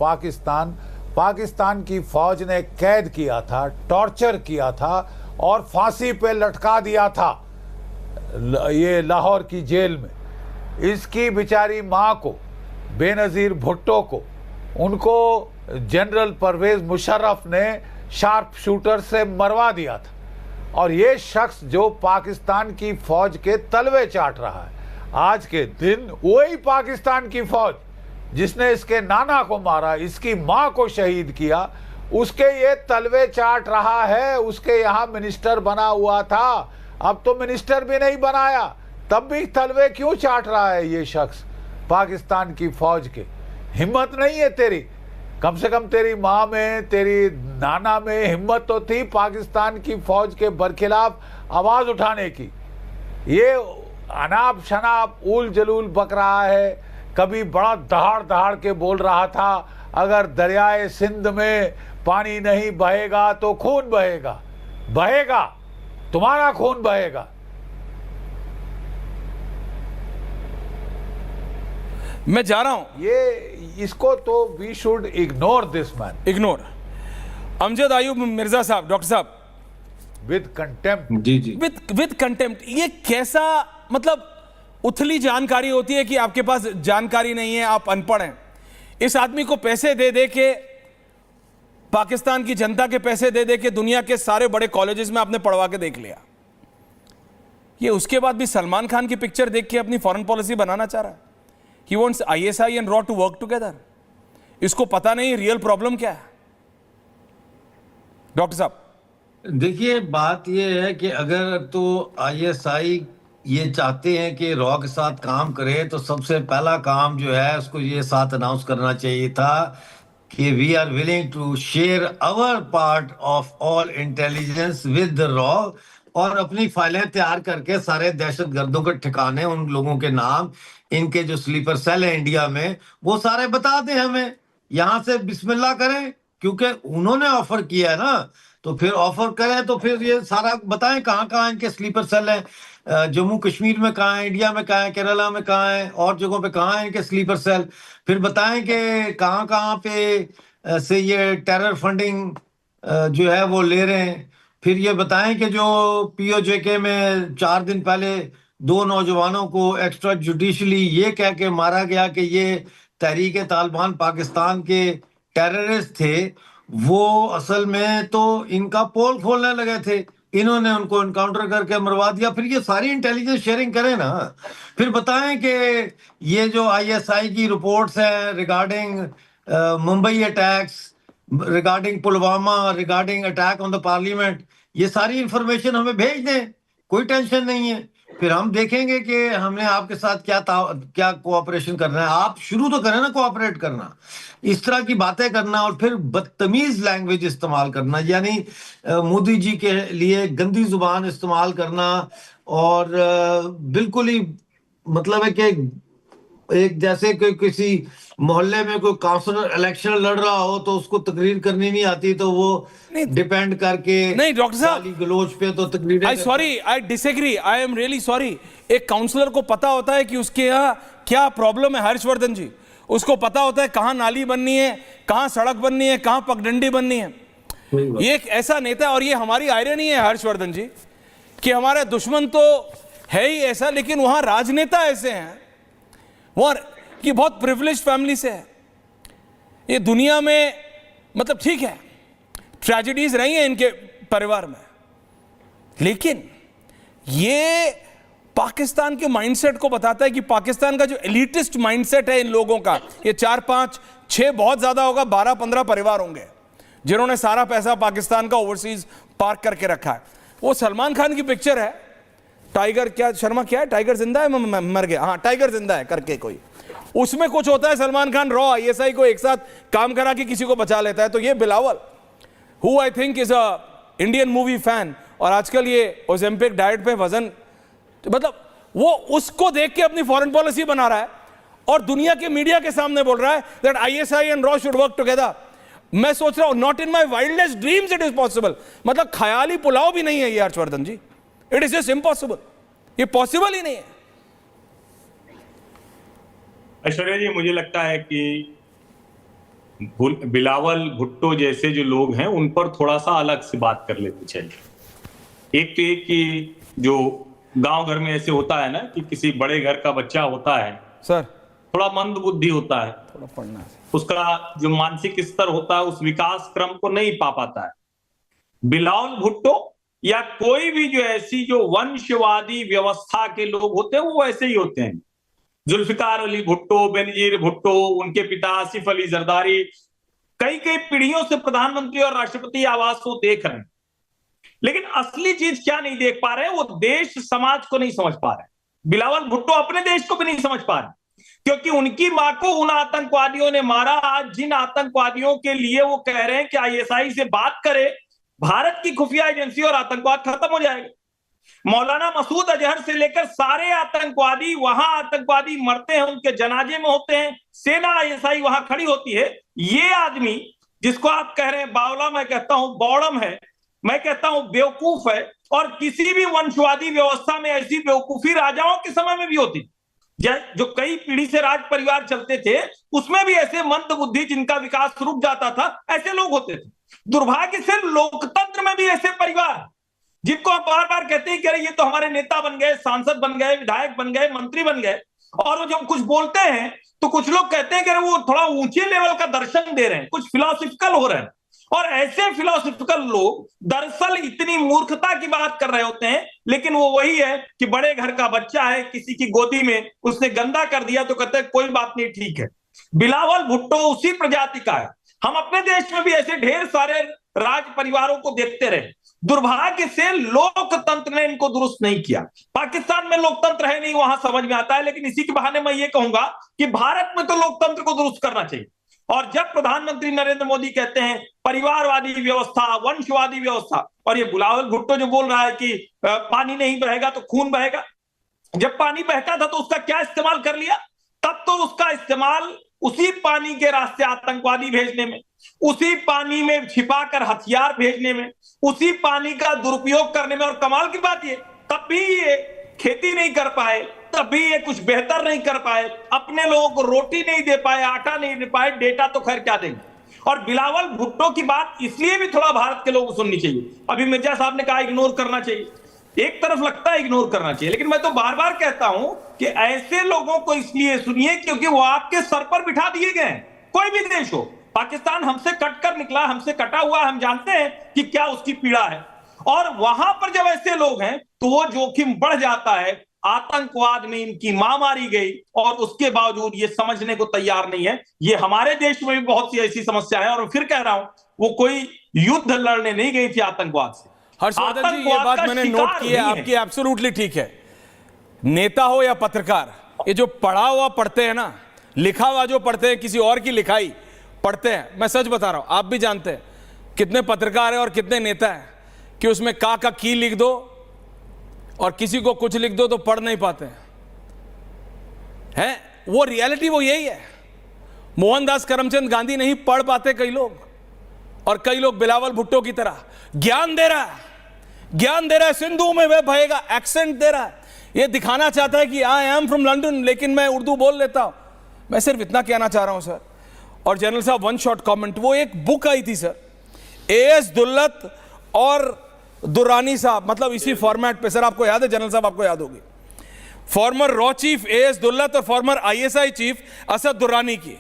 पाकिस्तान की फौज ने कैद किया था, टॉर्चर किया था और फांसी पे लटका दिया था ये लाहौर की जेल में। इसकी बेचारी माँ को, बेनजीर भुट्टो को, उनको जनरल परवेज मुशर्रफ ने शार्प शूटर से मरवा दिया था। और ये शख्स जो पाकिस्तान की फौज के तलवे चाट रहा है, आज के दिन वही पाकिस्तान की फौज जिसने इसके नाना को मारा, इसकी मां को शहीद किया, उसके ये तलवे चाट रहा है। उसके यहाँ मिनिस्टर बना हुआ था, अब तो मिनिस्टर भी नहीं बनाया, तब भी तलवे क्यों चाट रहा है ये शख्स पाकिस्तान की फौज के? हिम्मत नहीं है तेरी? कम से कम तेरी माँ में, तेरी नाना में हिम्मत तो थी पाकिस्तान की फौज के बरखिलाफ आवाज उठाने की। ये अनाप शनाप ऊल जलूल बक रहा है। कभी बड़ा दहाड़ दहाड़ के बोल रहा था, अगर दरियाए सिंध में पानी नहीं बहेगा तो खून बहेगा, तुम्हारा खून बहेगा। मैं जा रहा हूं, ये इसको तो we should ignore this man, ignore. Amjad Ayub Mirza साहब, डॉक्टर साहब, विद कंटेम्प्ट, जी जी, विद कंटेम्प्ट, ये कैसा मतलब उथली जानकारी होती है कि आपके पास जानकारी नहीं है, आप अनपढ़ हैं। इस आदमी को पैसे दे दे के, पाकिस्तान की जनता के पैसे दे दे के दुनिया के सारे बड़े कॉलेजेस में आपने पढ़वा के देख लिया। ये उसके बाद भी सलमान खान की पिक्चर देख के अपनी फॉरेन पॉलिसी बनाना चाह रहा है। ही वांट्स आईएसआई एंड रॉ टू वर्क टुगेदर। इसको पता नहीं रियल प्रॉब्लम क्या है। डॉक्टर साहब देखिए बात यह है कि अगर तो आईएसआई ये चाहते हैं कि रॉ के साथ काम करे, तो सबसे पहला काम जो है उसको ये साथ अनाउंस करना चाहिए था कि we are willing to share our part of all intelligence with the रॉ, और अपनी फाइलें तैयार करके सारे दहशतगर्दों के ठिकाने, उन लोगों के नाम, इनके जो स्लीपर सेल है इंडिया में, वो सारे बता दें हमें, यहां से बिस्मिल्लाह करें, क्योंकि उन्होंने ऑफर किया है ना, तो फिर ऑफर करें तो फिर ये सारा बताएं कहाँ कहाँ इनके स्लीपर सेल है, जम्मू कश्मीर में कहाँ है, इंडिया में कहाँ है, केरला में कहाँ है, और जगहों पे कहाँ है इनके स्लीपर सेल। फिर बताएं कि कहाँ कहाँ पे से ये टेरर फंडिंग जो है वो ले रहे हैं। फिर ये बताएं कि जो पीओजेके में 4 दिन पहले 2 नौजवानों को एक्स्ट्रा जुडिशली ये कह के मारा गया कि ये तहरीक तालिबान पाकिस्तान के टेररिस्ट थे, वो असल में तो इनका पोल खोलने लगे थे, इन्होंने उनको एनकाउंटर करके मरवा दिया। फिर ये सारी इंटेलिजेंस शेयरिंग करें ना। फिर बताएं कि ये जो आईएसआई की रिपोर्ट्स हैं regarding Mumbai attacks, regarding Pulwama, regarding attack on the parliament, ये सारी इंफॉर्मेशन हमें भेज दें, कोई टेंशन नहीं है। फिर हम देखेंगे कि हमने आपके साथ क्या कोऑपरेशन करना है। आप शुरू तो करें ना कोऑपरेट करना, इस तरह की बातें करना और फिर बदतमीज लैंग्वेज इस्तेमाल करना, यानी मोदी जी के लिए गंदी जुबान इस्तेमाल करना, और बिल्कुल ही मतलब है कि एक जैसे कोई किसी मोहल्ले में कोई काउंसलर इलेक्शन लड़ रहा हो तो उसको तकरीर करनी नहीं आती, तो वो डिपेंड करके नहीं डॉक्टर साहब गलोच पे तो तकरीर। आई sorry, I disagree, I am really sorry. एक काउंसलर को पता होता है कि उसके यहाँ क्या प्रॉब्लम है। हर्षवर्धन जी, उसको पता होता है कहाँ नाली बननी है, कहाँ सड़क बननी है, कहाँ पगडंडी बननी है। ये एक ऐसा नेता, और ये हमारी आयरनी है हर्षवर्धन जी कि हमारे दुश्मन तो है ही ऐसा, लेकिन वहां राजनेता ऐसे हैं वो कि बहुत प्रिविलेज फैमिली से है। ये दुनिया में मतलब ठीक है ट्रेजेडीज रही हैं इनके परिवार में, लेकिन ये पाकिस्तान के माइंडसेट को बताता है कि पाकिस्तान का जो एलिटिस्ट माइंडसेट है इन लोगों का, ये 4, 5, 6 बहुत ज्यादा होगा, 12, 15 परिवार होंगे जिन्होंने सारा पैसा पाकिस्तान का ओवरसीज पार्क करके रखा है। वो सलमान खान की पिक्चर है, टाइगर क्या शर्मा क्या है, टाइगर जिंदा है मर गया, हाँ टाइगर जिंदा है करके कोई, उसमें कुछ होता है सलमान खान रॉ आईएसआई को एक साथ काम करा के किसी को बचा लेता है। तो ये Bilawal who I think is a Indian movie fan, और आजकल ये ओजेम्पिक डाइट पे वजन, मतलब वो उसको देख के अपनी फॉरेन पॉलिसी बना रहा है और दुनिया के मीडिया के सामने बोल रहा है that ISI and raw should work together. मैं सोच रहा हूं not in my wildest dreams it is possible, मतलब ख्याली पुलाव भी नहीं है ये हर्षवर्धन जी, इट इज जस्ट इम्पॉसिबल, ये पॉसिबल ही नहीं है। ऐश्वर्या जी, मुझे लगता है कि बिलावल भुट्टो जैसे जो लोग हैं उन पर थोड़ा सा अलग से बात कर लेनी चाहिए। एक तो ये कि जो गांव घर में ऐसे होता है ना कि किसी बड़े घर का बच्चा होता है सर, थोड़ा मंद बुद्धि होता है, थोड़ा पढ़ना है, उसका जो मानसिक स्तर होता है उस विकास क्रम को नहीं पा पाता है। बिलावल भुट्टो या कोई भी जो ऐसी जो वंशवादी व्यवस्था के लोग होते हैं वो वैसे ही होते हैं। जुल्फिकार अली भुट्टो, बेनजीर भुट्टो, उनके पिता आसिफ अली जरदारी कई कई पीढ़ियों से प्रधानमंत्री और राष्ट्रपति आवास को देख रहे हैं, लेकिन असली चीज क्या नहीं देख पा रहे हैं, वो देश समाज को नहीं समझ पा रहे हैं। बिलावल भुट्टो अपने देश को भी नहीं समझ पा रहे, क्योंकि उनकी मां को उन आतंकवादियों ने मारा। आज जिन आतंकवादियों के लिए वो कह रहे हैं कि आईएसआई से बात करे, भारत की खुफिया एजेंसी, और आतंकवाद खत्म हो जाएगा। मौलाना मसूद अजहर से लेकर सारे आतंकवादी, वहां आतंकवादी मरते हैं, उनके जनाजे में होते हैं, सेना आईएसआई वहां खड़ी होती है। ये आदमी जिसको आप कह रहे हैं बावला, मैं कहता हूं बौड़म है, मैं कहता हूं बेवकूफ है, और किसी भी वंशवादी व्यवस्था में ऐसी बेवकूफी राजाओं के समय में भी होती। जो कई पीढ़ी से राज परिवार चलते थे, उसमें भी ऐसे मंद बुद्धि जिनका विकास रुक जाता था, ऐसे लोग होते थे। दुर्भाग्य से लोकतंत्र में भी ऐसे परिवार, जिनको हम बार बार कहते हैं कि अरे ये तो हमारे नेता बन गए, सांसद बन गए, विधायक बन गए, मंत्री बन गए, और वो जब कुछ बोलते हैं तो कुछ लोग कहते हैं कि अरे वो थोड़ा ऊंचे लेवल का दर्शन दे रहे हैं, कुछ फिलोसफिकल हो रहे हैं। और ऐसे फिलोसफिकल लोग दरअसल इतनी मूर्खता की बात कर रहे होते हैं, लेकिन वो वही है कि बड़े घर का बच्चा है, किसी की गोदी में उसने गंदा कर दिया तो कहते हैं कोई बात नहीं, ठीक है। बिलावल भुट्टो उसी प्रजाति का है। हम अपने देश में भी ऐसे ढेर सारे राज परिवारों को देखते रहे। दुर्भाग्य से लोकतंत्र ने इनको दुरुस्त नहीं किया। पाकिस्तान में लोकतंत्र है नहीं, वहां समझ में आता है, लेकिन इसी के बहाने मैं ये कहूंगा कि भारत में तो लोकतंत्र को दुरुस्त करना चाहिए। और जब प्रधानमंत्री नरेंद्र मोदी कहते हैं परिवारवादी व्यवस्था, वंशवादी व्यवस्था, और ये बिलावल भुट्टो जो बोल रहा है कि पानी नहीं बहेगा तो खून बहेगा, जब पानी बहता था तो उसका क्या इस्तेमाल कर लिया? तब तो उसका इस्तेमाल उसी पानी के रास्ते आतंकवादी भेजने में, उसी पानी में छिपाकर हथियार भेजने में, उसी पानी का दुरुपयोग करने में। और कमाल की बात ये, तब भी ये खेती नहीं कर पाए, तब भी ये कुछ बेहतर नहीं कर पाए, अपने लोगों को रोटी नहीं दे पाए, आटा नहीं दे पाए, डेटा तो खैर क्या देंगे। और बिलावल भुट्टो की बात इसलिए भी थोड़ा भारत के लोगों को सुननी चाहिए। अभी मिर्जा साहब ने कहा इग्नोर करना चाहिए, एक तरफ लगता है इग्नोर करना चाहिए, लेकिन मैं तो बार बार कहता हूं कि ऐसे लोगों को इसलिए सुनिए क्योंकि वो आपके सर पर बिठा दिए गए हैं। कोई भी देश हो, पाकिस्तान हमसे कट कर निकला, हमसे कटा हुआ, हम जानते हैं कि क्या उसकी पीड़ा है। और वहां पर जब ऐसे लोग हैं तो वो जोखिम बढ़ जाता है। आतंकवाद में इनकी मां मारी गई और उसके बावजूद ये समझने को तैयार नहीं है। ये हमारे देश में भी बहुत सी ऐसी समस्या है। और फिर कह रहा हूं, वो कोई युद्ध लड़ने नहीं गई थी आतंकवाद से। हर्षवर्धन जी, ये बात मैंने नोट की है आपकी, एब्सोल्युटली ठीक है। नेता हो या पत्रकार, ये जो पढ़ा हुआ पढ़ते हैं ना, लिखा हुआ जो पढ़ते हैं, किसी और की लिखाई पढ़ते हैं, मैं सच बता रहा हूं, आप भी जानते हैं कितने पत्रकार हैं और कितने नेता हैं कि उसमें का की लिख दो और किसी को कुछ लिख दो तो पढ़ नहीं पाते हैं। वो रियलिटी वो यही है। मोहनदास करमचंद गांधी नहीं पढ़ पाते कई लोग, और कई लोग बिलावल भुट्टो की तरह ज्ञान दे रहा है, ज्ञान दे रहा है, सिंधु में वह बहेगा, एक्सेंट दे रहा है, ये दिखाना चाहता है कि आई एम फ्रॉम लंदन, लेकिन मैं उर्दू बोल लेता हूं। मैं सिर्फ इतना कहना चाह रहा हूं सर। और जनरल साहब, वन शॉट कमेंट, वो एक बुक आई थी सर, एएस दुल्लत और दुर्रानी साहब, मतलब इसी फॉर्मेट पे सर, आपको याद है जनरल साहब, आपको याद होगी, farmer raw chief as Dulat और farmer ISI chief Asad Durrani की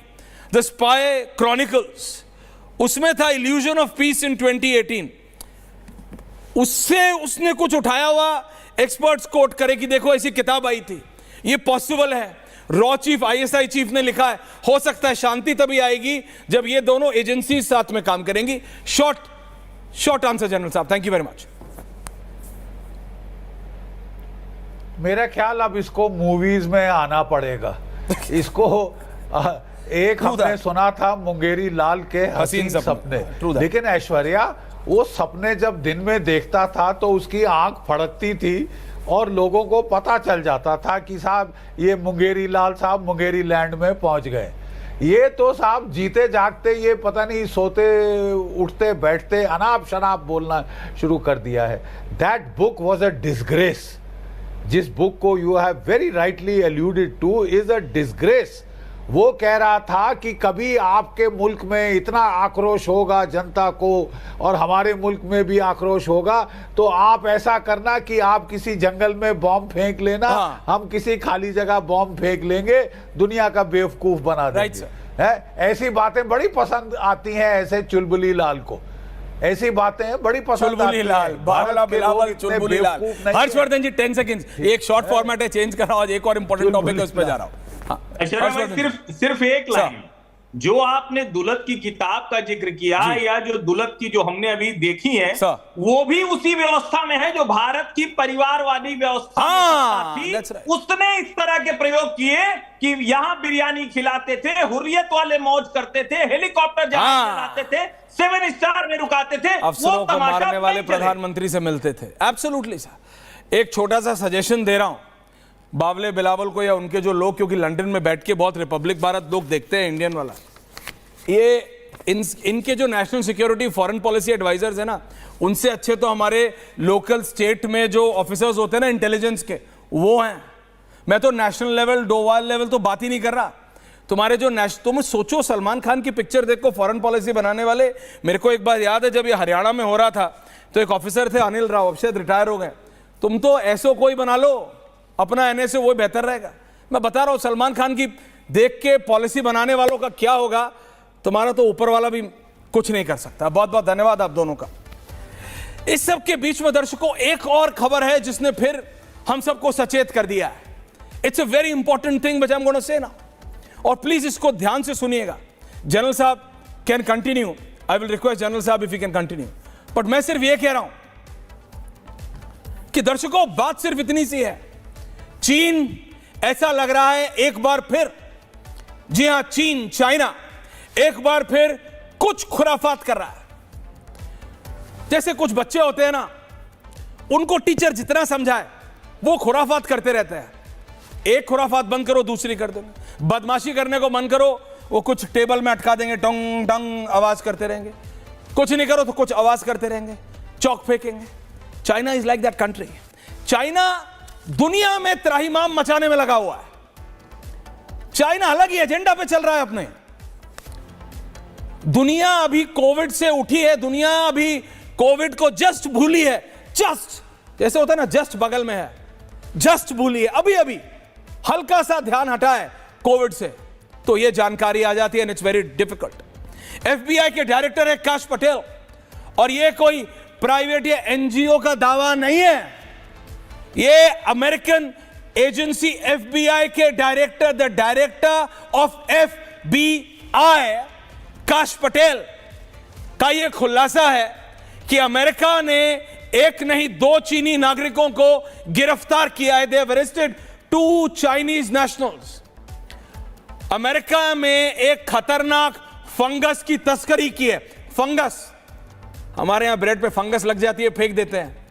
द स्पाई क्रॉनिकल्स, उसमें था इल्यूजन ऑफ पीस इन 2018। उससे उसने कुछ उठाया हुआ एक्सपर्ट्स कोट करे कि देखो ऐसी किताब आई थी, ये पॉसिबल है। रॉ चीफ आईएसआई चीफ ने लिखा है, हो सकता है शांति तभी आएगी जब ये दोनों एजेंसी साथ में काम करेंगी। शॉर्ट आंसर जनरल साहब, थैंक यू वेरी मच। मेरा ख्याल अब इसको मूवीज में आना पड़ेगा। इसको एक हमने सुना था मुंगेरी लाल के हसीन सपने, लेकिन ऐश्वर्या वो सपने जब दिन में देखता था तो उसकी आंख फड़कती थी और लोगों को पता चल जाता था कि साहब ये मुंगेरी लाल साहब मुंगेरी लैंड में पहुंच गए। ये तो साहब जीते जागते ये पता नहीं सोते उठते बैठते अनाप शनाप बोलना शुरू कर दिया है। That book was a disgrace. जिस बुक को you have very rightly alluded to is a disgrace. वो कह रहा था कि कभी आपके मुल्क में इतना आक्रोश होगा जनता को और हमारे मुल्क में भी आक्रोश होगा, तो आप ऐसा करना कि आप किसी जंगल में बॉम्ब फेंक लेना, हम किसी खाली जगह बॉम्ब फेंक लेंगे, दुनिया का बेवकूफ बना देंगे। है ऐसी बातें बड़ी पसंद आती हैं ऐसे चुलबुली लाल को, ऐसी बातें बड़ी पसंद आती हैं। हर्षवर्धन जी 10 सेकंड्स, एक शॉर्ट फॉर्मेट है, चेंज कर रहा हूं, एक और इंपॉर्टेंट टॉपिक है उस पर जा रहा हूं। सिर्फ एक लाइन, जो आपने दुलत की किताब का जिक्र किया या जो दुलत की जो हमने अभी देखी है, वो भी उसी व्यवस्था में है जो भारत की परिवारवादी व्यवस्था थी। उसने इस तरह के प्रयोग किए कि यहां बिरयानी खिलाते थे, हुर्रियत वाले मौज करते थे, हेलीकॉप्टर जहाज चलाते थे, 7 स्टार में रुकाते थे, अफसरों को मारने वाले प्रधानमंत्री से मिलते थे। Absolutely sir. एक छोटा सा सजेशन दे रहा हूं बावले बिलावल को या उनके जो लोग, क्योंकि लंदन में बैठ के बहुत रिपब्लिक भारत लोग देखते हैं इंडियन वाला, ये इनके जो national security foreign policy advisers है ना, उनसे अच्छे तो हमारे लोकल स्टेट में जो ऑफिसर्स होते हैं ना इंटेलिजेंस के, वो हैं। मैं तो नेशनल लेवल, डोवाल लेवल तो बात ही नहीं कर रहा। तुम्हारे जो तुम सोचो, सलमान खान की पिक्चर देखो, फॉरेन पॉलिसी बनाने वाले। मेरे को एक बार याद है, जब ये हरियाणा में हो रहा था तो एक ऑफिसर थे अनिल राव, अब शायद रिटायर हो गए। तुम तो ऐसो कोई बना लो अपना एनए से, वो बेहतर रहेगा। मैं बता रहा हूं, सलमान खान की देख के पॉलिसी बनाने वालों का क्या होगा, तुम्हारा तो ऊपर वाला भी कुछ नहीं कर सकता। बहुत बहुत धन्यवाद आप दोनों का। इस सब के बीच में दर्शकों, एक और खबर है जिसने फिर हम सबको सचेत कर दिया है। It's a very important thing which I am going to say now, और प्लीज इसको ध्यान से सुनिएगा। जनरल साहब can continue, I will request general साहब if you can continue. But मैं सिर्फ ये कह रहा हूं कि दर्शकों, बात सिर्फ इतनी सी है, चीन ऐसा लग रहा है एक बार फिर, जी हां चीन, चाइना एक बार फिर कुछ खुराफात कर रहा है। जैसे कुछ बच्चे होते हैं ना, उनको टीचर जितना समझाए वो खुराफात करते रहते हैं। एक खुराफात बंद करो, दूसरी कर दो। बदमाशी करने को मन करो, वो कुछ टेबल में अटका देंगे, टंग टंग आवाज करते रहेंगे। कुछ नहीं करो तो कुछ आवाज करते रहेंगे, चौक फेंकेंगे। China is like that country. China दुनिया में त्राहिमाम मचाने में लगा हुआ है। चाइना अलग ही एजेंडा पे चल रहा है अपने। दुनिया अभी कोविड से उठी है, दुनिया अभी कोविड को जस्ट भूली है। जस्ट जैसे होता है ना, जस्ट बगल में है, जस्ट भूली है, अभी अभी हल्का सा ध्यान हटा है कोविड से, तो यह जानकारी आ जाती है। It's very difficult. एफबीआई के डायरेक्टर है काश पटेल, और यह कोई प्राइवेट या एनजीओ का दावा नहीं है। ये अमेरिकन एजेंसी एफबीआई के director, the director of FBI काश पटेल का यह खुलासा है कि अमेरिका ने एक नहीं दो चीनी नागरिकों को गिरफ्तार किया है। They have arrested 2 Chinese nationals. America में एक खतरनाक फंगस की तस्करी की है। फंगस, हमारे यहां ब्रेड पे फंगस लग जाती है, फेंक देते हैं।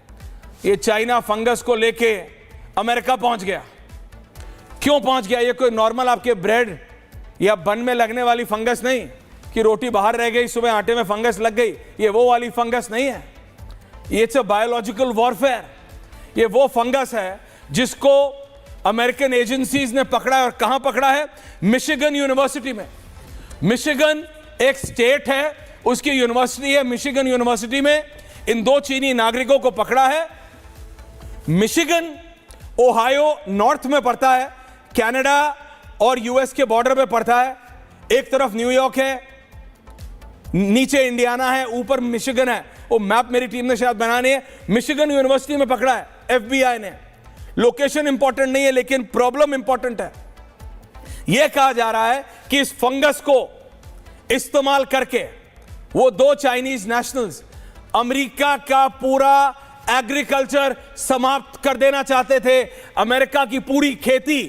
ये चाइना फंगस को लेके अमेरिका पहुंच गया। क्यों पहुंच गया? ये कोई नॉर्मल आपके ब्रेड या बन में लगने वाली फंगस नहीं कि रोटी बाहर रह गई, सुबह आटे में फंगस लग गई। ये वो वाली फंगस नहीं है। ये इट्स अ बायोलॉजिकल वॉरफेयर। ये वो फंगस है जिसको अमेरिकन एजेंसीज ने पकड़ा है। और कहां पकड़ा है? मिशिगन यूनिवर्सिटी में। मिशिगन एक स्टेट है, उसकी यूनिवर्सिटी है। मिशिगन यूनिवर्सिटी में इन 2 चीनी नागरिकों को पकड़ा है। मिशिगन ओहायो नॉर्थ में पड़ता है, कनाडा और यूएस के बॉर्डर पे पड़ता है। एक तरफ न्यूयॉर्क है, नीचे इंडियाना है, ऊपर मिशिगन है। वो मैप मेरी टीम ने शायद बनानी है। मिशिगन यूनिवर्सिटी में पकड़ा है एफबीआई ने। लोकेशन इंपॉर्टेंट नहीं है, लेकिन प्रॉब्लम इंपॉर्टेंट है। यह कहा जा रहा है कि इस फंगस को इस्तेमाल करके वो 2 चाइनीज नेशनल्स अमेरिका का पूरा एग्रीकल्चर समाप्त कर देना चाहते थे। अमेरिका की पूरी खेती,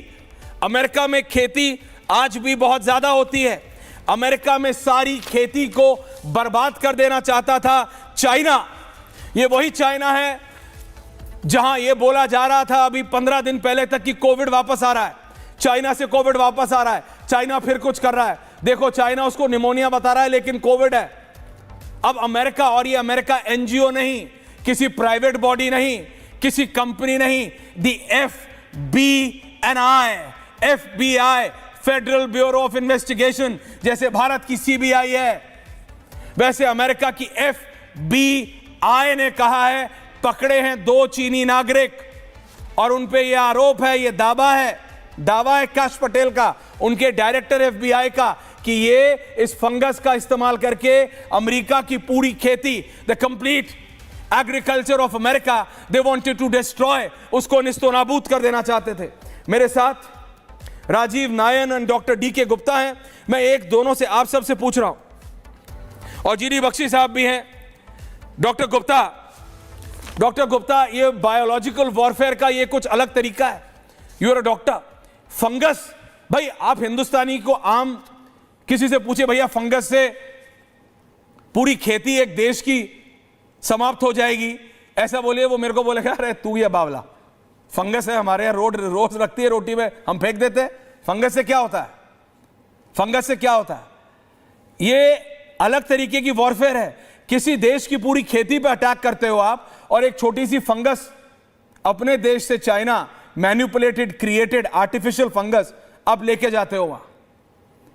अमेरिका में खेती आज भी बहुत ज्यादा होती है, अमेरिका में सारी खेती को बर्बाद कर देना चाहता था चाइना। ये वही चाइना है जहां यह बोला जा रहा था अभी 15 दिन पहले तक कि कोविड वापस आ रहा है, चाइना से कोविड वापस आ रहा है। चाइना फिर कुछ कर रहा है। देखो, चाइना उसको निमोनिया बता रहा है, लेकिन कोविड है। अब अमेरिका, और ये अमेरिका एनजीओ नहीं, किसी प्राइवेट बॉडी नहीं, किसी कंपनी नहीं, the FBI, federal bureau of investigation, जैसे भारत की सीबीआई है, वैसे अमेरिका की एफबीआई ने कहा है पकड़े हैं 2 चीनी नागरिक, और उन पे यह आरोप है, यह दावा है काश पटेल का, उनके डायरेक्टर एफबीआई का, कि ये इस फंगस का इस्तेमाल करके अमेरिका की पूरी खेती, the complete agriculture of America, they wanted to destroy, उसको निस्तोनाबूद कर देना चाहते थे। मेरे साथ राजीव नायन और डॉक्टर डीके गुप्ता हैं। मैं एक दोनों से आप सबसे पूछ रहा हूं, और जीडी बख्शी साहब भी हैं। डॉक्टर गुप्ता, ये बायोलॉजिकल वॉरफेयर का ये कुछ अलग तरीका है। You are a doctor. Fungus, भाई आप हिंदुस्तानी को आम किसी से पूछे, भैया फंगस से पूरी खेती एक देश की समाप्त हो जाएगी, ऐसा बोलिए, वो मेरे को बोलेगा अरे तू ये बावला, फंगस है हमारे यहां रोज रखती है रोटी में, हम फेंक देते हैं। फंगस से क्या होता है? फंगस से क्या होता है? ये अलग तरीके की वॉरफेयर है। किसी देश की पूरी खेती पे अटैक करते हो आप, और एक छोटी सी फंगस अपने देश से China manipulated, created artificial fungus अब लेके जाते हो वहां।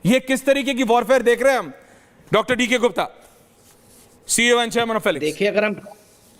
ये किस तरीके की वॉरफेयर देख रहे हैं हम? Doctor DK Gupta, CEO and chairman of Felix. देखिए, अगर हम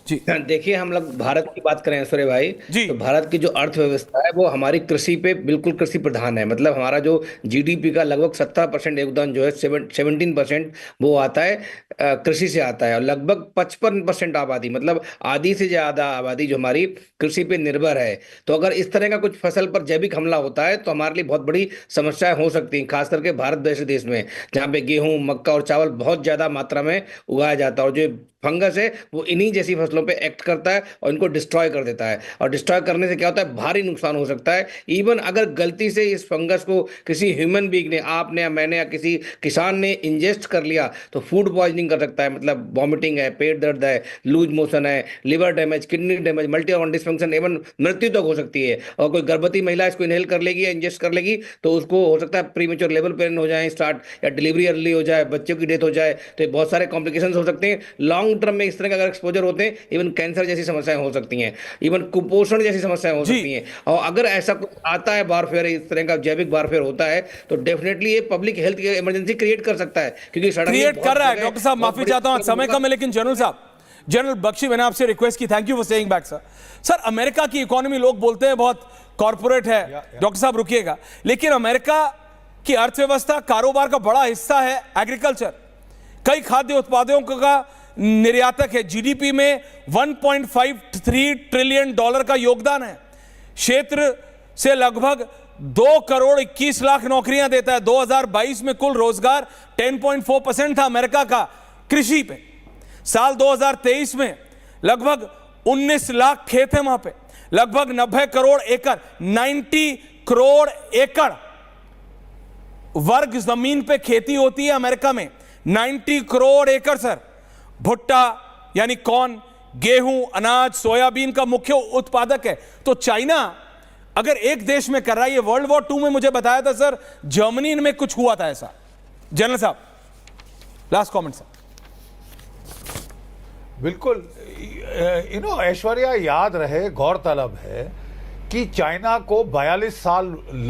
जी देखिए, हम लोग भारत की बात करें ऐश्वर्य भाई जी, तो भारत की जो अर्थव्यवस्था है वो हमारी कृषि पे बिल्कुल कृषि प्रधान है। मतलब हमारा जो जीडीपी का लगभग 70% योगदान जो है 17% वो आता है कृषि से आता है, और लगभग 55% आबादी, मतलब आधी से ज्यादा आबादी जो हमारी कृषि पे निर्भर है। तो अगर इस तरह का कुछ फसल पर जैविक हमला होता है तो हमारे लिए बहुत बड़ी समस्याएं हो सकती हैं, खास करके भारत जैसे देश में जहाँ पे गेहूं, मक्का और चावल बहुत ज्यादा मात्रा में उगाया जाता है, और जो फंगस है वो इन्हीं जैसी फसलों पे एक्ट करता है और इनको डिस्ट्रॉय कर देता है। और डिस्ट्रॉय करने से क्या होता है, भारी नुकसान हो सकता है। इवन अगर गलती से इस फंगस को किसी ह्यूमन बीइंग ने, आपने या मैंने या किसी किसान ने इंजेस्ट कर लिया तो फूड पॉइजनिंग कर सकता है। मतलब वॉमिटिंग है, पेट दर्द है, लूज मोशन है, liver damage, kidney damage, multi organ dysfunction, एवं मृत्यु तक हो सकती है। और कोई गर्भवती महिला इसको इनहेल कर लेगी या इंजेस्ट कर लेगी तो उसको हो सकता है प्रीमेच्योर लेबर पेन हो जाए स्टार्ट, या डिलीवरी अर्ली हो जाए, बच्चों की डेथ हो जाए। तो बहुत सारे कॉम्प्लिकेशंस हो सकते हैं लॉन्ग टर्म में। इस तरह का अगर एक्सपोजर होते हैं, इवन कैंसर जैसी समस्याएं हो सकती हैं, इवन कुपोषण जैसी समस्याएं हो सकती हैं। और अगर ऐसा कुछ आता है, वारफेयर, इस तरह का जैविक वारफेयर होता है, तो डेफिनेटली ये पब्लिक हेल्थ की इमरजेंसी क्रिएट कर सकता है, क्योंकि क्रिएट कर रहा है। डॉक्टर साहब माफी चाहता हूं, समय कम है, लेकिन जनरल साहब, जनरल बख्शी, मैंने आपसे रिक्वेस्ट की, thank you for saying back sir. Sir, America की इकोनॉमी लोग बोलते हैं बहुत कॉर्पोरेट है, डॉक्टर साहब रुकिएगा, लेकिन अमेरिका की अर्थव्यवस्था, कारोबार का बड़ा हिस्सा है एग्रीकल्चर, कई खाद्य उत्पादों का निर्यातक है। जीडीपी में 1.53 ट्रिलियन डॉलर का योगदान है। क्षेत्र से लगभग 2 करोड़ 21 लाख नौकरियां देता है। 2022 में कुल रोजगार 10.4% था अमेरिका का कृषि पे। साल 2023 में लगभग 19 लाख खेत है वहां पे, लगभग 90 करोड़ एकड़, 90 करोड़ एकड़ वर्ग जमीन पे खेती होती है अमेरिका में। 90 करोड़ एकड़ सर। भुट्टा यानी कॉर्न, गेहूं, अनाज, सोयाबीन का मुख्य उत्पादक है। तो चाइना अगर एक देश में कर रहा है, ये वर्ल्ड वॉर 2 में मुझे बताया था सर, जर्मनी में कुछ हुआ था ऐसा। जनरल साहब, लास्ट कमेंट सर। बिल्कुल, ऐश्वर्या, याद रहे, गौरतलब है कि चाइना को 42 साल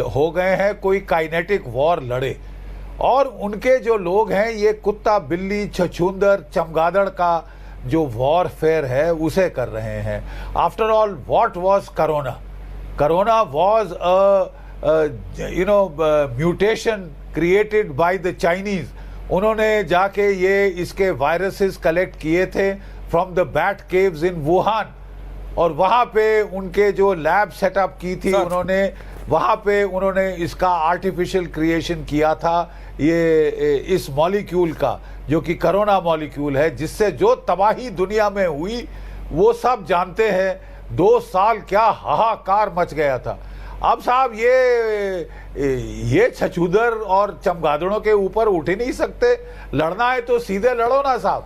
हो गए हैं कोई काइनेटिक वॉर लड़े, और उनके जो लोग हैं ये कुत्ता, बिल्ली, छछूंदर, चमगादड़ का जो वॉरफेयर है उसे कर रहे हैं। After all, what was corona? Corona was mutation created by the Chinese. उन्होंने जाके ये इसके वायरसेस कलेक्ट किए थे from the bat caves in Wuhan, और वहां पे उनके जो लैब सेटअप की थी उन्होंने, वहां पे उन्होंने इसका आर्टिफिशियल क्रिएशन किया था, ये इस मॉलिक्यूल का, जो कि कोरोना मॉलिक्यूल है, जिससे जो तबाही दुनिया में हुई वो सब जानते हैं। 2 साल क्या हाहाकार मच गया था। अब साहब ये छछूदर और चमगादड़ों के ऊपर उठ ही नहीं सकते। लड़ना है तो सीधे लड़ो ना साहब,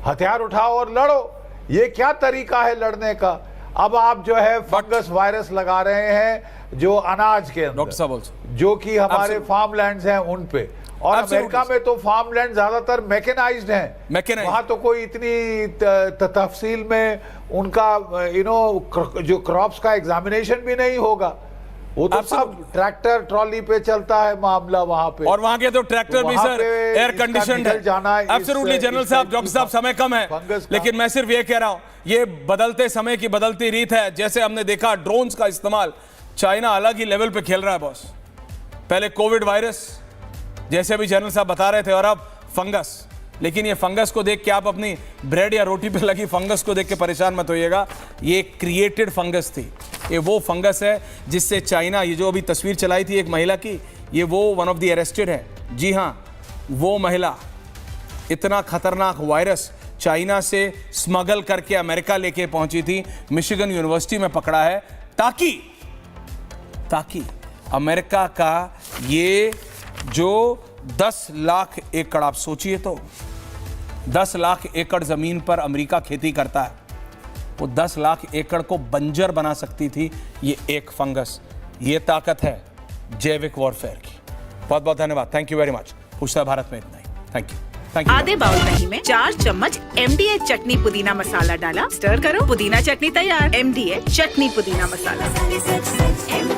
हथियार उठाओ और लड़ो। ये क्या तरीका है लड़ने का? अब आप जो है फंगस वायरस लगा रहे हैं जो अनाज के अंदर, जो कि हमारे फार्म लैंड्स हैं उन पे, और अमेरिका में तो फार्म लैंड ज्यादातर मैकेनाइज्ड हैं। वहां तो कोई इतनी तफसील में उनका जो क्रॉप्स का एग्जामिनेशन भी नहीं होगा। वो तो सब ट्रैक्टर ट्रॉली पे चलता है मामला वहां पे, और वहां के तो ट्रैक्टर भी सर एयर कंडीशनड है। एब्सोल्युटली जनरल साहब, डॉक्टर साहब समय कम है, लेकिन मैं सिर्फ ये कह रहा हूं, ये बदलते समय की बदलती रीत है। जैसे हमने देखा ड्रोन्स का इस्तेमाल, चाइना अलग ही लेवल पे खेल रहा है बॉस। पहले कोविड वायरस, जैसे अभी जनरल साहब बता रहे थे, और अब फंगस। लेकिन ये फंगस को देख के आप अपनी ब्रेड या रोटी पे लगी फंगस को देख के परेशान मत होइएगा। ये क्रिएटेड फंगस थी। ये वो फंगस है जिससे चाइना, ये जो अभी तस्वीर चलाई थी एक महिला की, ये वो वन ऑफ द अरेस्टेड है। जी हाँ, वो महिला इतना खतरनाक वायरस चाइना से स्मगल करके अमेरिका लेके पहुंची थी, मिशिगन यूनिवर्सिटी में पकड़ा है, ताकि अमेरिका का ये जो 10 लाख एकड़, आप सोचिए तो 10 लाख एकड़ जमीन पर अमेरिका खेती करता है, वो 10 लाख एकड़ को बंजर बना सकती थी ये एक फंगस। ये ताकत है जैविक वॉरफेयर की। बहुत बहुत धन्यवाद, थैंक यू वेरी मच। पूछता भारत में इतना ही, थैंक यू। आधे बाउल दही में 4 चम्मच MDH चटनी पुदीना मसाला डाला, स्टर करो, पुदीना चटनी तैयार। MDH चटनी पुदीना मसाला।